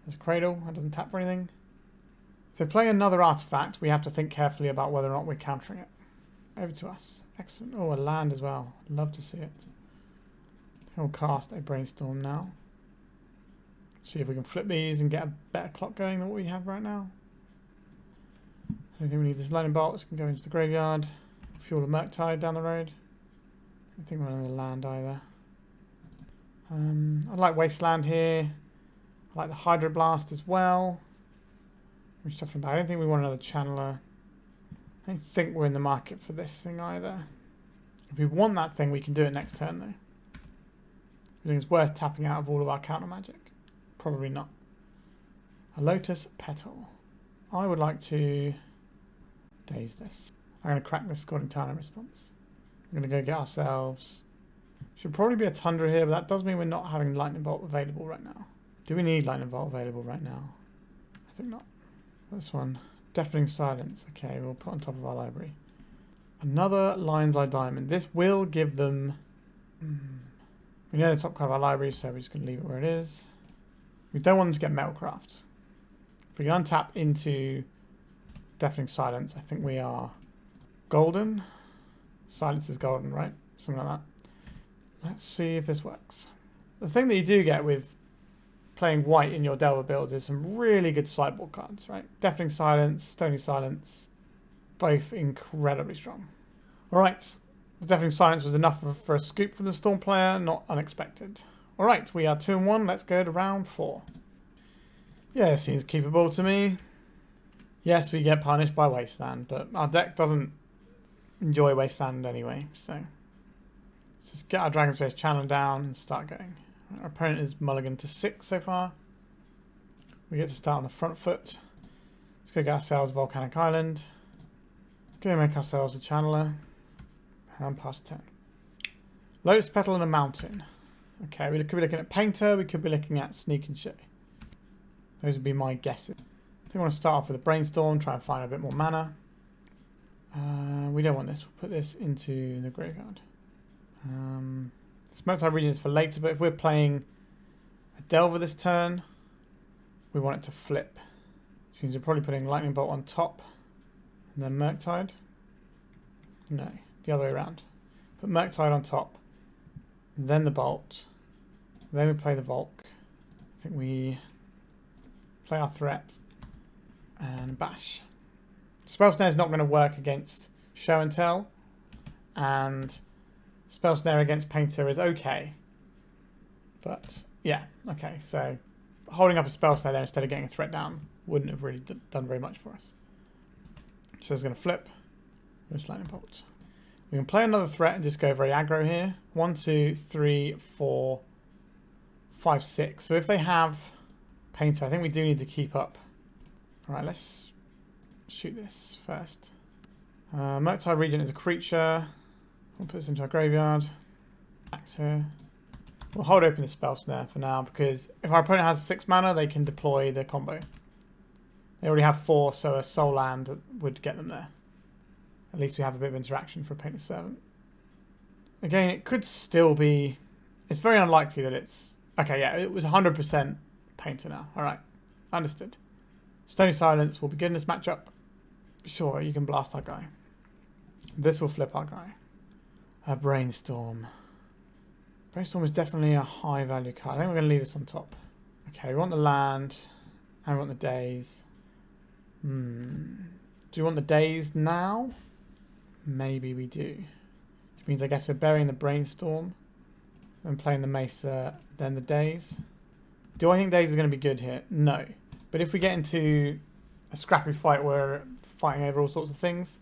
There's a Cradle. That doesn't tap for anything. So playing another artifact, we have to think carefully about whether or not we're countering it. Over to us. Excellent. Oh, a land as well. Love to see it. We'll cast a Brainstorm now. See if we can flip these and get a better clock going than what we have right now. I don't think we need this Lightning Bolt. This can go into the graveyard. Fuel a Murktide down the road. I don't think we're on the land either. I like Wasteland here. I like the Hydroblast as well. We're talking about. I don't think we want another Channeler. I don't think we're in the market for this thing either. If we want that thing, we can do it next turn though. I think it's worth tapping out of all of our counter magic. Probably not. A Lotus Petal. I would like to Daze this. I'm going to crack this Scalding Tarn in response. I'm going to go get ourselves... Should probably be a Tundra here, but that does mean we're not having Lightning Bolt available right now. Do we need Lightning Bolt available right now? I think not. This one. Deafening Silence. Okay, we'll put on top of our library. Another Lion's Eye Diamond. This will give them... We know the top card of our library, so we're just going to leave it where it is. We don't want them to get Metalcraft. If we can untap into Deafening Silence, I think we are golden. Silence is golden, right? Something like that. Let's see if this works. The thing that you do get with playing white in your Delver builds is some really good sideboard cards, right? Deafening Silence, Stony Silence, both incredibly strong. Alright, the Deafening Silence was enough for a scoop for the Storm player, not unexpected. Alright, we are 2-1, let's go to round 4. Yeah, it seems keepable to me. Yes, we get punished by Wasteland, but our deck doesn't enjoy Wasteland anyway, so... Let's just get our Dragon's Face Channel down and start going. Our opponent is mulligan to 6 so far. We get to start on the front foot. Let's go get ourselves Volcanic Island. Go make ourselves a Channeler. And pass turn. Lotus Petal and a Mountain. Okay, we could be looking at Painter. We could be looking at Sneak and Show. Those would be my guesses. I think I want to start off with a Brainstorm. Try and find a bit more mana. We don't want this. We'll put this into the graveyard. Murktide Regent is for later, but if we're playing a Delver this turn, we want it to flip. Which means you're probably putting Lightning Bolt on top. And then Murktide. No, the other way around. Put Murktide on top. Then the Bolt. Then we play the Volk. I think we play our threat. And bash. Spell Snare is not going to work against Show and Tell. And Spell Snare against Painter is okay. But, yeah, okay. So, holding up a Spell Snare there instead of getting a threat down wouldn't have really done very much for us. So it's going to flip. Just Lightning Bolt. We can play another threat and just go very aggro here. 1, 2, 3, 4, 5, 6. So if they have Painter, I think we do need to keep up. Alright, let's shoot this first. Murktide Regent is a creature. We'll put this into our graveyard. Back here. We'll hold open the Spell Snare for now because if our opponent has 6 mana, they can deploy the combo. They already have 4, so a Soul Land would get them there. At least we have a bit of interaction for a Painted Servant. Again, it could still be... It's very unlikely that it's... Okay, yeah, it was 100% Painter now. Alright, understood. Stony Silence will be good in this matchup. Sure, you can blast our guy. This will flip our guy. A Brainstorm. Brainstorm is definitely a high value card. I think we're going to leave this on top. Okay, we want the land. And we want the Daze. Do we want the Daze now? Maybe we do. Which means I guess we're burying the Brainstorm. And playing the Mesa, then the Daze. Do I think Daze is going to be good here? No. But if we get into a scrappy fight where we're fighting over all sorts of things,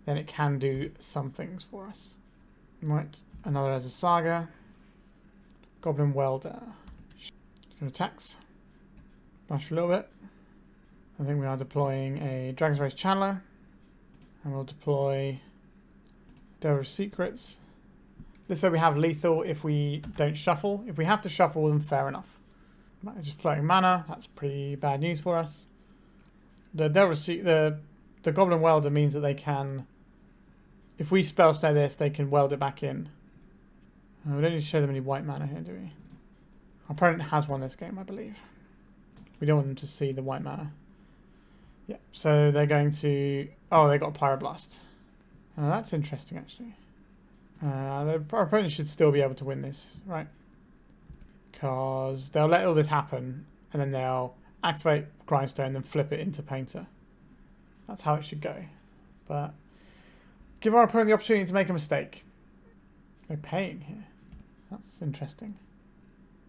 then it can do some things for us. Right, another as a Saga. Goblin Welder. Going to attacks. Bash a little bit. I think we are deploying a Dragon's Race Channeler. And we'll deploy Delver's Secrets. This way we have lethal if we don't shuffle. If we have to shuffle, then fair enough. Right, it's just floating mana. That's pretty bad news for us. The Goblin Welder means that they can... If we Spell Snare this, they can weld it back in. We don't need to show them any white mana here, do we? Our opponent has won this game, I believe. We don't want them to see the white mana. Yeah, so they're going to... Oh, they got a Pyroblast. That's interesting, actually. Our opponent should still be able to win this, right? Because they'll let all this happen, and then they'll activate Grindstone, then flip it into Painter. That's how it should go. But give our opponent the opportunity to make a mistake. They're paying here. That's interesting.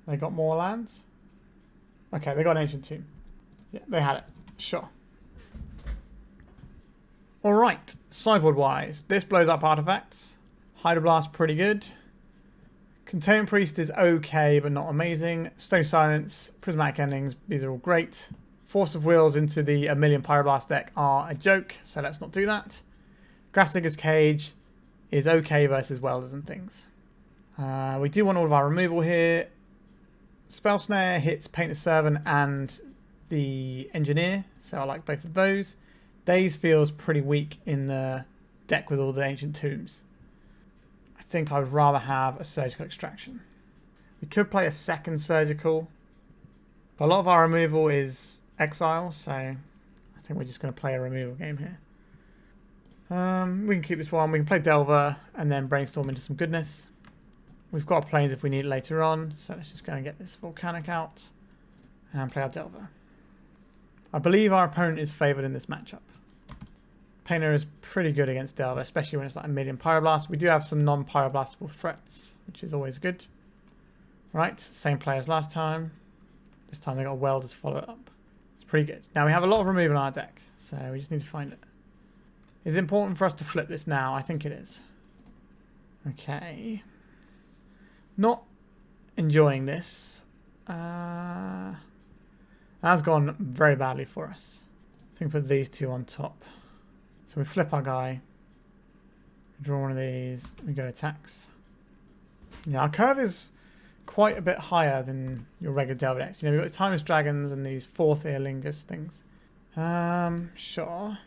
They got more lands? Okay, they got an Ancient Tomb. Yeah, they had it. Sure. Alright, sideboard-wise. This blows up artifacts. Hydroblast, pretty good. Containment Priest is okay, but not amazing. Stony Silence, Prismatic Endings, these are all great. Force of Wills into the 1,000,000 Pyroblast deck are a joke, so let's not do that. Grafdigger's Cage is okay versus Welders and things. We do want all of our removal here. Spell Snare hits Painted Servant and the Engineer, so I like both of those. Daze feels pretty weak in the deck with all the Ancient Tombs. I think I would rather have a Surgical Extraction. We could play a second Surgical, but a lot of our removal is Exile, so I think we're just going to play a removal game here. We can keep this one. We can play Delver and then Brainstorm into some goodness. We've got Plains if we need it later on, so let's just go and get this Volcanic out and play our Delver. I believe our opponent is favoured in this matchup. Painter is pretty good against Delver, especially when it's like 1,000,000 Pyroblast. We do have some non-Pyroblastable threats, which is always good. Right, same play as last time. This time they got a Welder to follow it up. It's pretty good. Now we have a lot of removal on our deck, so we just need to find it. Is it important for us to flip this now? I think it is. Okay. Not enjoying this. That's gone very badly for us. I think we put these two on top. So we flip our guy. We draw one of these. We go to attacks. Yeah, our curve is quite a bit higher than your regular Delver decks. You know, we've got the Timeless Dragons and these Forth Eorlingas things. Sure.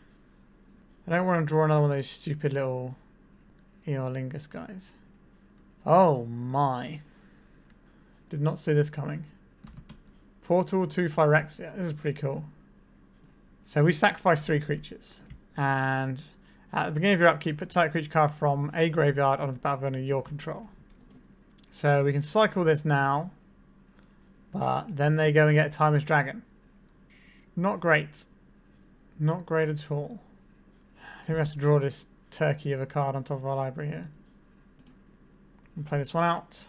I don't want to draw another one of those stupid little Eorlingus guys. Oh my. Did not see this coming. Portal to Phyrexia. This is pretty cool. So we sacrifice 3 creatures. And at the beginning of your upkeep, put target creature card from a graveyard onto the battlefield under your control. So we can cycle this now. But then they go and get a Timeless Dragon. Not great. Not great at all. I think we have to draw this turkey of a card on top of our library here. And play this one out.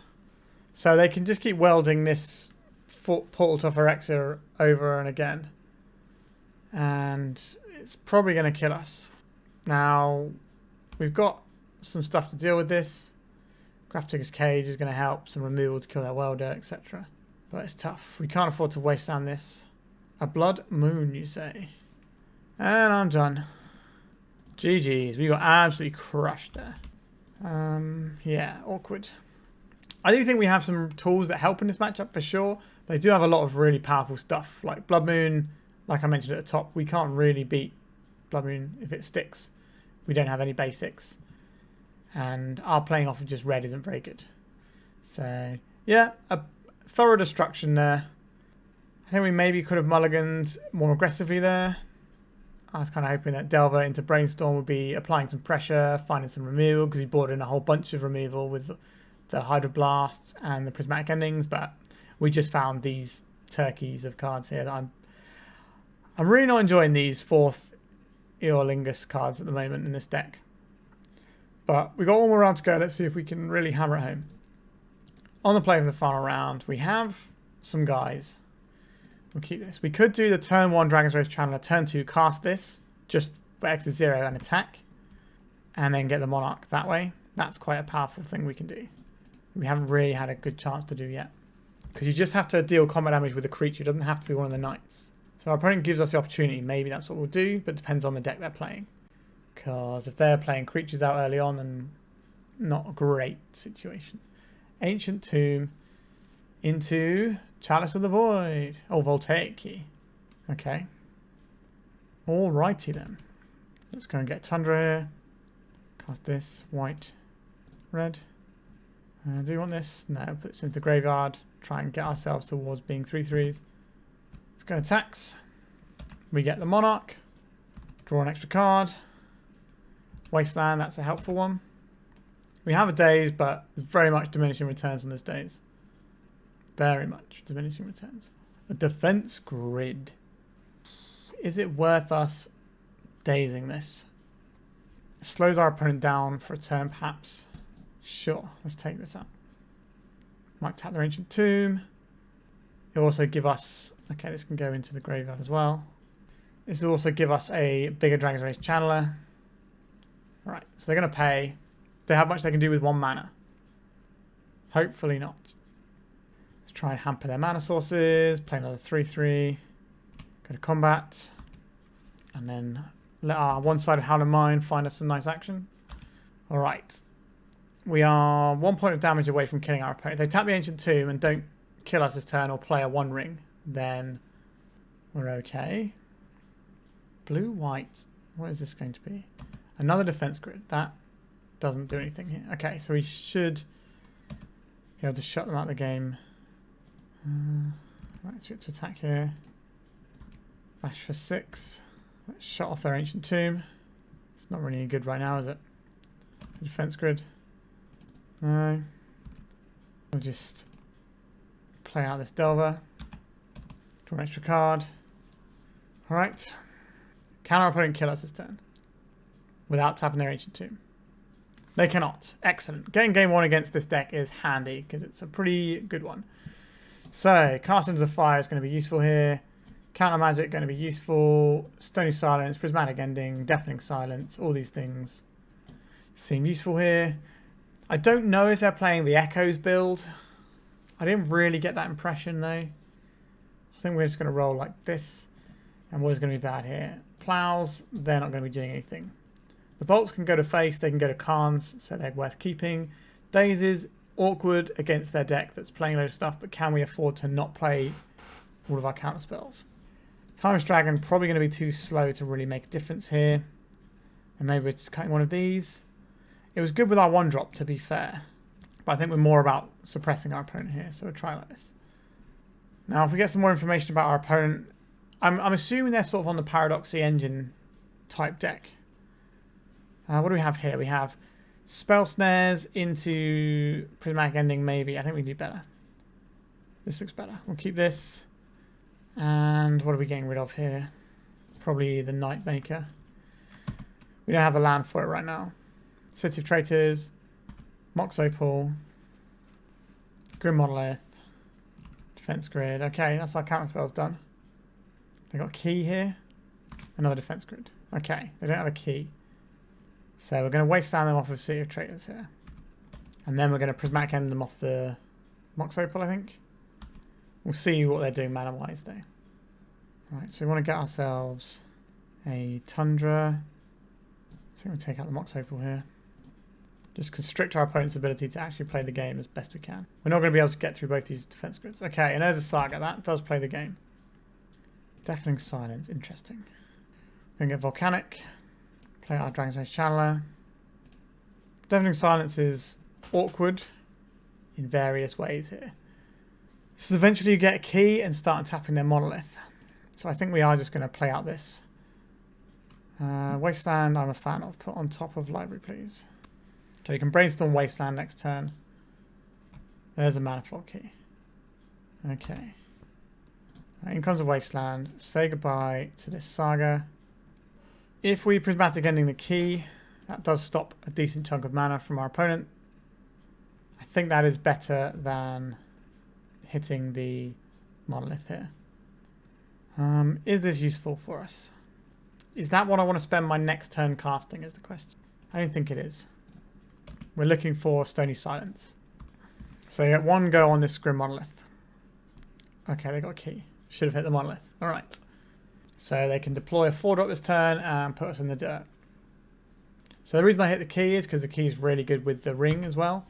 So they can just keep welding this Portal to Phyrexia over and again. And it's probably going to kill us. Now, we've got some stuff to deal with this. Grafdigger's Cage is going to help. Some removal to kill that welder, etc. But it's tough. We can't afford to wasteland this. A Blood Moon, you say? And I'm done. GG's. We got absolutely crushed there. Yeah, awkward. I do think we have some tools that help in this matchup for sure. But they do have a lot of really powerful stuff. Like Blood Moon, like I mentioned at the top, we can't really beat Blood Moon if it sticks. We don't have any basics. And our playing off of just red isn't very good. So, yeah, a thorough destruction there. I think we maybe could have mulliganed more aggressively there. I was kind of hoping that Delver into Brainstorm would be applying some pressure, finding some removal, because he brought in a whole bunch of removal with the Hydroblast and the Prismatic Endings, but we just found these turkeys of cards here that I'm really not enjoying these Forth Eorlingas cards at the moment in this deck. But we got one more round to go. Let's see if we can really hammer it home. On the play of the final round, we have some guys. We'll keep this. We could do the turn 1 Dragon's Rage Channeler, turn 2 cast this, just for X is 0 and attack, and then get the Monarch that way. That's quite a powerful thing we can do. We haven't really had a good chance to do yet. Because you just have to deal combat damage with a creature. It doesn't have to be one of the knights. So our opponent gives us the opportunity. Maybe that's what we'll do, but it depends on the deck they're playing. Because if they're playing creatures out early on, then not a great situation. Ancient Tomb into Chalice of the Void. Oh, Voltaic Key. Okay. Alrighty then. Let's go and get Tundra here. Cast this. White. Red. Do we want this? No. Put this into the graveyard. Try and get ourselves towards being 3/3s. Let's go attacks. We get the Monarch. Draw an extra card. Wasteland, that's a helpful one. We have a Daze, but there's very much diminishing returns on this Daze. Very much diminishing returns. A Defense Grid. Is it worth us dazing this? It slows our opponent down for a turn, perhaps. Sure, let's take this up. Might tap their Ancient Tomb. It'll also give us... Okay, this can go into the graveyard as well. This will also give us a bigger Dragon's Rage Channeler. Right, so they're going to pay. They have much they can do with 1 mana. Hopefully not. Let's try and hamper their mana sources. Play another 3/3. Go to combat. And then let our one-sided Howling Mine find us some nice action. Alright. We are 1 point of damage away from killing our opponent. If they tap the Ancient Tomb and don't kill us this turn or play a 1 ring, then we're okay. Blue-white. What is this going to be? Another defense grid. That doesn't do anything here. Okay, so we should be able to shut them out of the game. Right, so we have to attack here. Flash for 6. Let's shut off their Ancient Tomb. It's not really any good right now, is it? The defense grid. No. We'll just play out this Delver. Draw an extra card. Alright. Can our opponent kill us this turn? Without tapping their Ancient Tomb. They cannot. Excellent. Getting game 1 against this deck is handy because it's a pretty good one. So, Cast into the Fire is going to be useful here. Counter Magic going to be useful. Stony Silence, Prismatic Ending, Deafening Silence, all these things seem useful here. I don't know if they're playing the Echoes build. I didn't really get that impression though. I think we're just going to roll like this. And what is going to be bad here? Plows, they're not going to be doing anything. The bolts can go to face, they can go to Karns, so they're worth keeping. Dazes, awkward against their deck that's playing a load of stuff, but can we afford to not play all of our counter spells? Timeless Dragon, probably going to be too slow to really make a difference here. And maybe we're just cutting one of these. It was good with our 1-drop, to be fair. But I think we're more about suppressing our opponent here, so we'll try like this. Now, if we get some more information about our opponent, I'm assuming they're sort of on the Paradoxy Engine type deck. What do we have here? We have Spell Snares into Prismatic Ending, maybe. I think we can do better. This looks better. We'll keep this. And what are we getting rid of here? Probably the Nightmaker. We don't have the land for it right now. City of Traitors, Mox Opal, Grim Monolith, Defense Grid. Okay, that's our counter spells done. They got a key here. Another Defense Grid. Okay, they don't have a key. So we're going to Wasteland them off of City of Traitors here. And then we're going to Prismatic End them off the Mox Opal, I think. We'll see what they're doing mana-wise, though. Right, so we want to get ourselves a Tundra. So we'll take out the Mox Opal here. Just constrict our opponent's ability to actually play the game as best we can. We're not going to be able to get through both these defense grids. Okay, and there's a Saga. That does play the game. Deafening Silence. Interesting. We're going to get Volcanic. Play our Dragon's Rage Channeler. Deafening Silence is awkward in various ways here. So eventually you get a key and start tapping their Monolith. So I think we are just going to play out this. Wasteland I'm a fan of. Put on top of Library, please. So you can Brainstorm Wasteland next turn. There's a mana flop key. Okay. Right, in comes a Wasteland. Say goodbye to this Saga. If we Prismatic Ending the key, that does stop a decent chunk of mana from our opponent. I think that is better than hitting the Monolith here. Is this useful for us? Is that what I want to spend my next turn casting is the question. I don't think it is. We're looking for Stony Silence. So you get one go on this Grim Monolith. Okay, they got a key. Should have hit the Monolith. Alright. So they can deploy a 4-drop this turn and put us in the dirt. So the reason I hit the key is because the key is really good with the ring as well.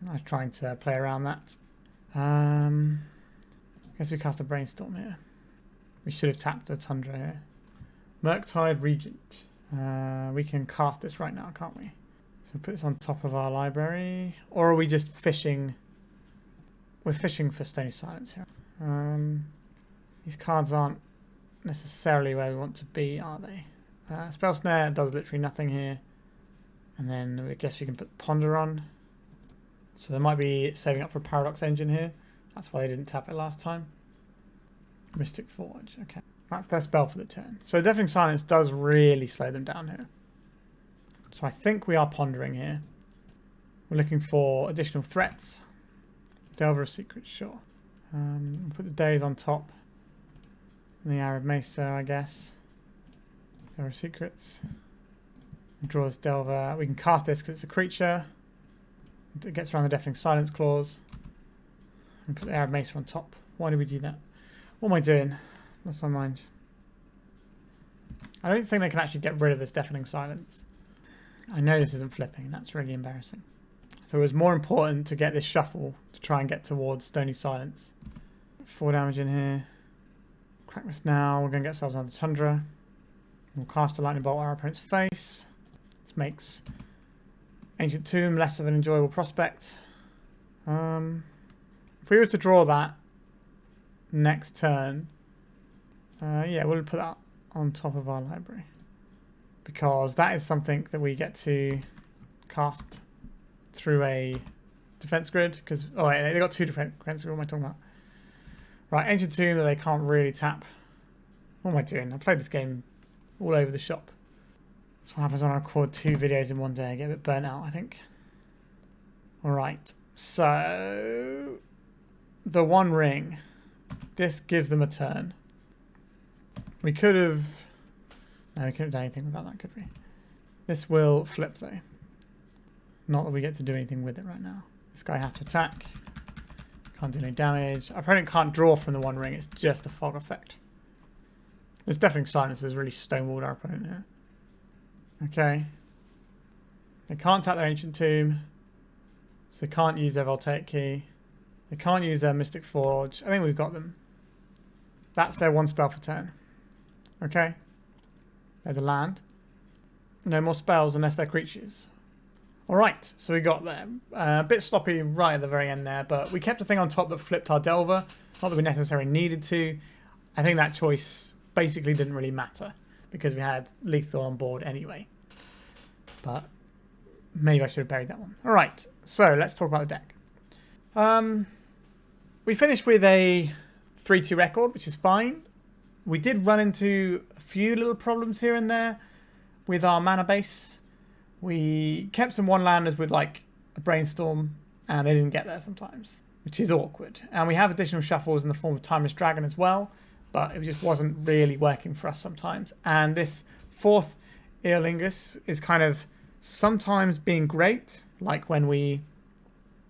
I was trying to play around that. I guess we cast a Brainstorm here. We should have tapped a Tundra here. Murktide Regent. We can cast this right now, can't we? So we put this on top of our library. Or are we just fishing? We're fishing for Stony Silence here. These cards aren't necessarily where we want to be, are they? Spell Snare does literally nothing here. And then I guess we can put Ponder on. So they might be saving up for a Paradox Engine here. That's why they didn't tap it last time. Mystic Forge, okay. That's their spell for the turn. So Deafening Silence does really slow them down here. So I think we are pondering here. We're looking for additional threats. Delver a Secret, sure. We'll put the Daze on top. And the Arid Mesa, I guess. There are secrets. Draw this Delver. We can cast this because it's a creature. It gets around the Deafening Silence clause. And put the Arid Mesa on top. Why do we do that? What am I doing? Lost my mind. I don't think they can actually get rid of this Deafening Silence. I know this isn't flipping. That's really embarrassing. So it was more important to get this shuffle to try and get towards Stony Silence. 4 damage in here. Crack this now. We're going to get ourselves another Tundra. We'll cast a Lightning Bolt on our opponent's face. This makes Ancient Tomb less of an enjoyable prospect. If we were to draw that next turn, yeah, we'll put that on top of our library. Because that is something that we get to cast through a defense grid. Because, oh wait, they got 2 defense grids. What am I talking about? Right, Ancient Tomb that they can't really tap. What am I doing? I played this game all over the shop. That's what happens when I record 2 videos in one day. I get a bit burnt out, I think. Alright, so the One Ring. This gives them a turn. We could have... No, we couldn't have done anything about that, could we? This will flip, though. Not that we get to do anything with it right now. This guy has to attack. Can't do any damage. Our opponent can't draw from the One Ring. It's just a fog effect. This Deafening Silence has really stonewalled our opponent here. Okay. They can't tap their Ancient Tomb. So they can't use their Voltaic Key. They can't use their Mystic Forge. I think we've got them. That's their 1 spell for turn. Okay. There's a land. No more spells unless they're creatures. Alright, so we got them. A bit sloppy right at the very end there, but we kept a thing on top that flipped our Delver. Not that we necessarily needed to. I think that choice basically didn't really matter because we had lethal on board anyway. But maybe I should have buried that one. All right, so let's talk about the deck. We finished with a 3-2 record, which is fine. We did run into a few little problems here and there with our mana base. We kept some one-landers with like a Brainstorm, and they didn't get there sometimes, which is awkward. And we have additional shuffles in the form of Timeless Dragon as well, but it just wasn't really working for us sometimes. And this Forth Eorlingas is kind of sometimes being great, like when we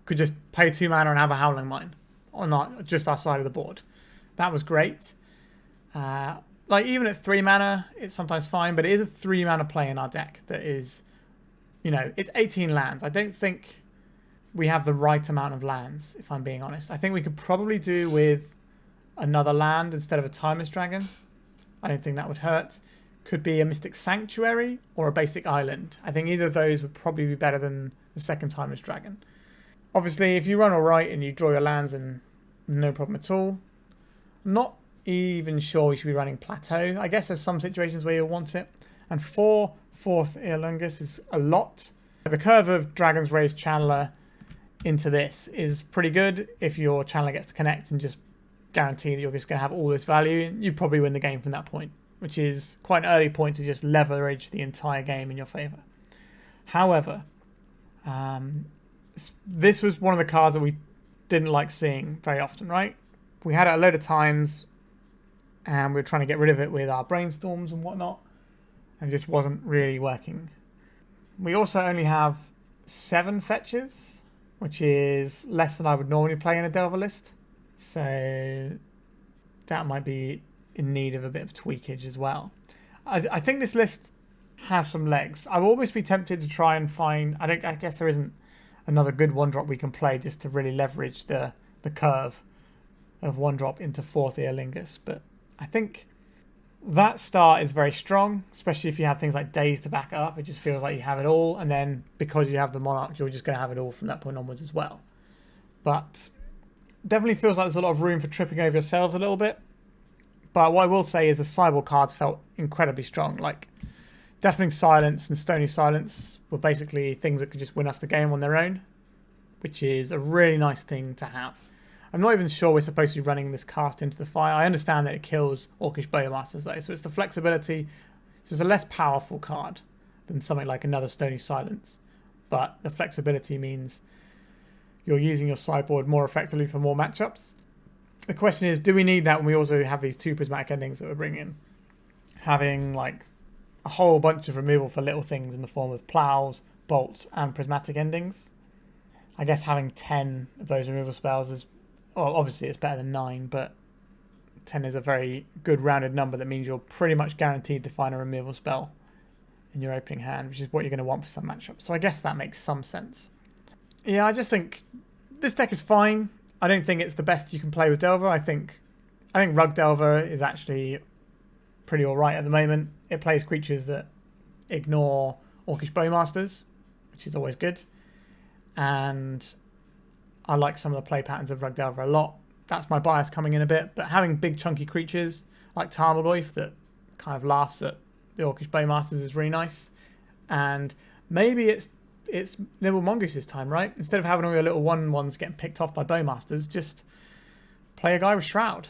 could just pay 2 mana and have a Howling Mine on just our side of the board. That was great. Like even at 3 mana, it's sometimes fine, but it is a 3 mana play in our deck that is, you know, it's 18 lands. I don't think we have the right amount of lands, if I'm being honest. I think we could probably do with another land instead of a Timeless Dragon. I don't think that would hurt. Could be a Mystic Sanctuary or a basic island. I think either of those would probably be better than the second Timeless Dragon. Obviously, if you run alright and you draw your lands, then no problem at all. Not even sure we should be running Plateau. I guess there's some situations where you'll want it. And 4 Forth Eorlingas is a lot. The curve of Dragon's Rage Channeler into this is pretty good. If your Channeler gets to connect and just guarantee that you're just going to have all this value, you probably win the game from that point, which is quite an early point to just leverage the entire game in your favour. However, this was one of the cards that we didn't like seeing very often, right? We had it a load of times and we were trying to get rid of it with our Brainstorms and whatnot, and it just wasn't really working. We also only have 7 fetches, which is less than I would normally play in a Delver list. So that might be in need of a bit of tweakage as well. I think this list has some legs. I will always be tempted to try and find... I guess there isn't another good 1-drop we can play just to really leverage the curve of 1-drop into Forth Eorlingas. But I think that start is very strong, especially if you have things like Daze to back it up. It just feels like you have it all. And then because you have the Monarch, you're just going to have it all from that point onwards as well. But definitely feels like there's a lot of room for tripping over yourselves a little bit. But what I will say is the sideboard cards felt incredibly strong. Like Deafening Silence and Stony Silence were basically things that could just win us the game on their own, which is a really nice thing to have. I'm not even sure we're supposed to be running this Cast Into the Fire. I understand that it kills Orcish Bowmasters though, so it's the flexibility. So it's a less powerful card than something like another Stony Silence. But the flexibility means you're using your sideboard more effectively for more matchups. The question is, do we need that when we also have these 2 Prismatic Endings that we're bringing in? Having like a whole bunch of removal for little things in the form of Plows, Bolts and Prismatic Endings. I guess having 10 of those removal spells is, well, obviously it's better than 9, but 10 is a very good rounded number that means you're pretty much guaranteed to find a removal spell in your opening hand, which is what you're going to want for some matchups. So I guess that makes some sense. Yeah, I just think this deck is fine. I don't think it's the best you can play with Delver. I think Rug Delver is actually pretty alright at the moment. It plays creatures that ignore Orcish Bowmasters, which is always good. And I like some of the play patterns of Rug Delver a lot. That's my bias coming in a bit. But having big chunky creatures like Tarmogoyf that kind of laughs at the Orcish Bowmasters is really nice. And maybe it's Nibble Mongoose this time, right? Instead of having all your little 1/1s getting picked off by Bowmasters, just play a guy with Shroud.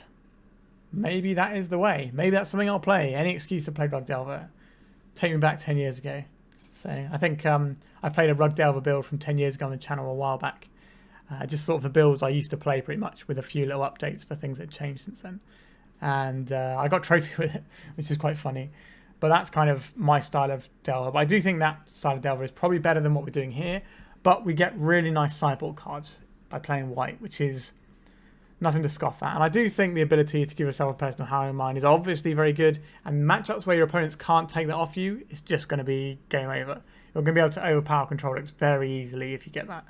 Maybe that is the way. Maybe that's something I'll play. Any excuse to play Rug Delver. Take me back 10 years ago. So I think I played a Rug Delver build from 10 years ago on the channel a while back. Just sort of the builds I used to play pretty much, with a few little updates for things that changed since then. And I got trophy with it, which is quite funny. But that's kind of my style of Delver. But I do think that style of Delver is probably better than what we're doing here. But we get really nice sideboard cards by playing white, which is nothing to scoff at. And I do think the ability to give yourself a personal Howling Mine is obviously very good. And matchups where your opponents can't take that off you, it's just going to be game over. You're going to be able to overpower control decks very easily if you get that.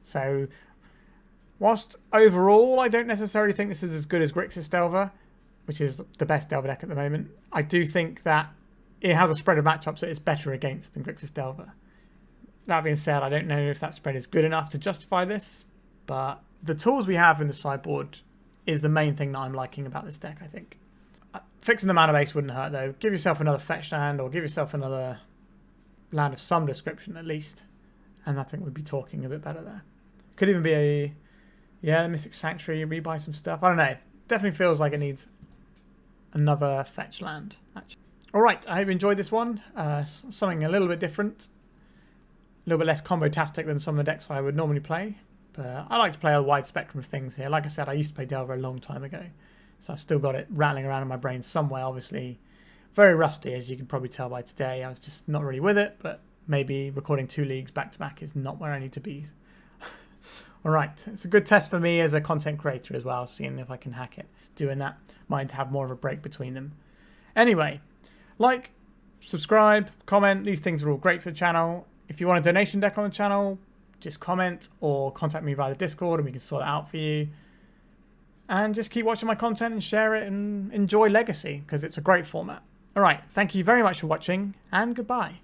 So whilst overall I don't necessarily think this is as good as Grixis Delver, which is the best Delver deck at the moment, I do think that it has a spread of matchups that it's better against than Grixis Delver. That being said, I don't know if that spread is good enough to justify this, but the tools we have in the sideboard is the main thing that I'm liking about this deck, I think. Fixing the mana base wouldn't hurt though. Give yourself another fetch land, or give yourself another land of some description at least, and I think we'd be talking a bit better there. Could even be a Mystic Sanctuary, rebuy some stuff. I don't know. Definitely feels like it needs another fetch land. Actually. All right. I hope you enjoyed this one. Something a little bit different, a little bit less combo-tastic than some of the decks I would normally play. But I like to play a wide spectrum of things here. Like I said, I used to play Delver a long time ago, so I've still got it rattling around in my brain somewhere. Obviously, very rusty, as you can probably tell by today. I was just not really with it, but maybe recording 2 leagues back-to-back is not where I need to be. All right, it's a good test for me as a content creator as well, seeing if I can hack it. Doing that, might have more of a break between them. Anyway, like, subscribe, comment. These things are all great for the channel. If you want a donation deck on the channel, just comment or contact me via the Discord and we can sort it out for you. And just keep watching my content and share it and enjoy Legacy, because it's a great format. All right, thank you very much for watching, and goodbye.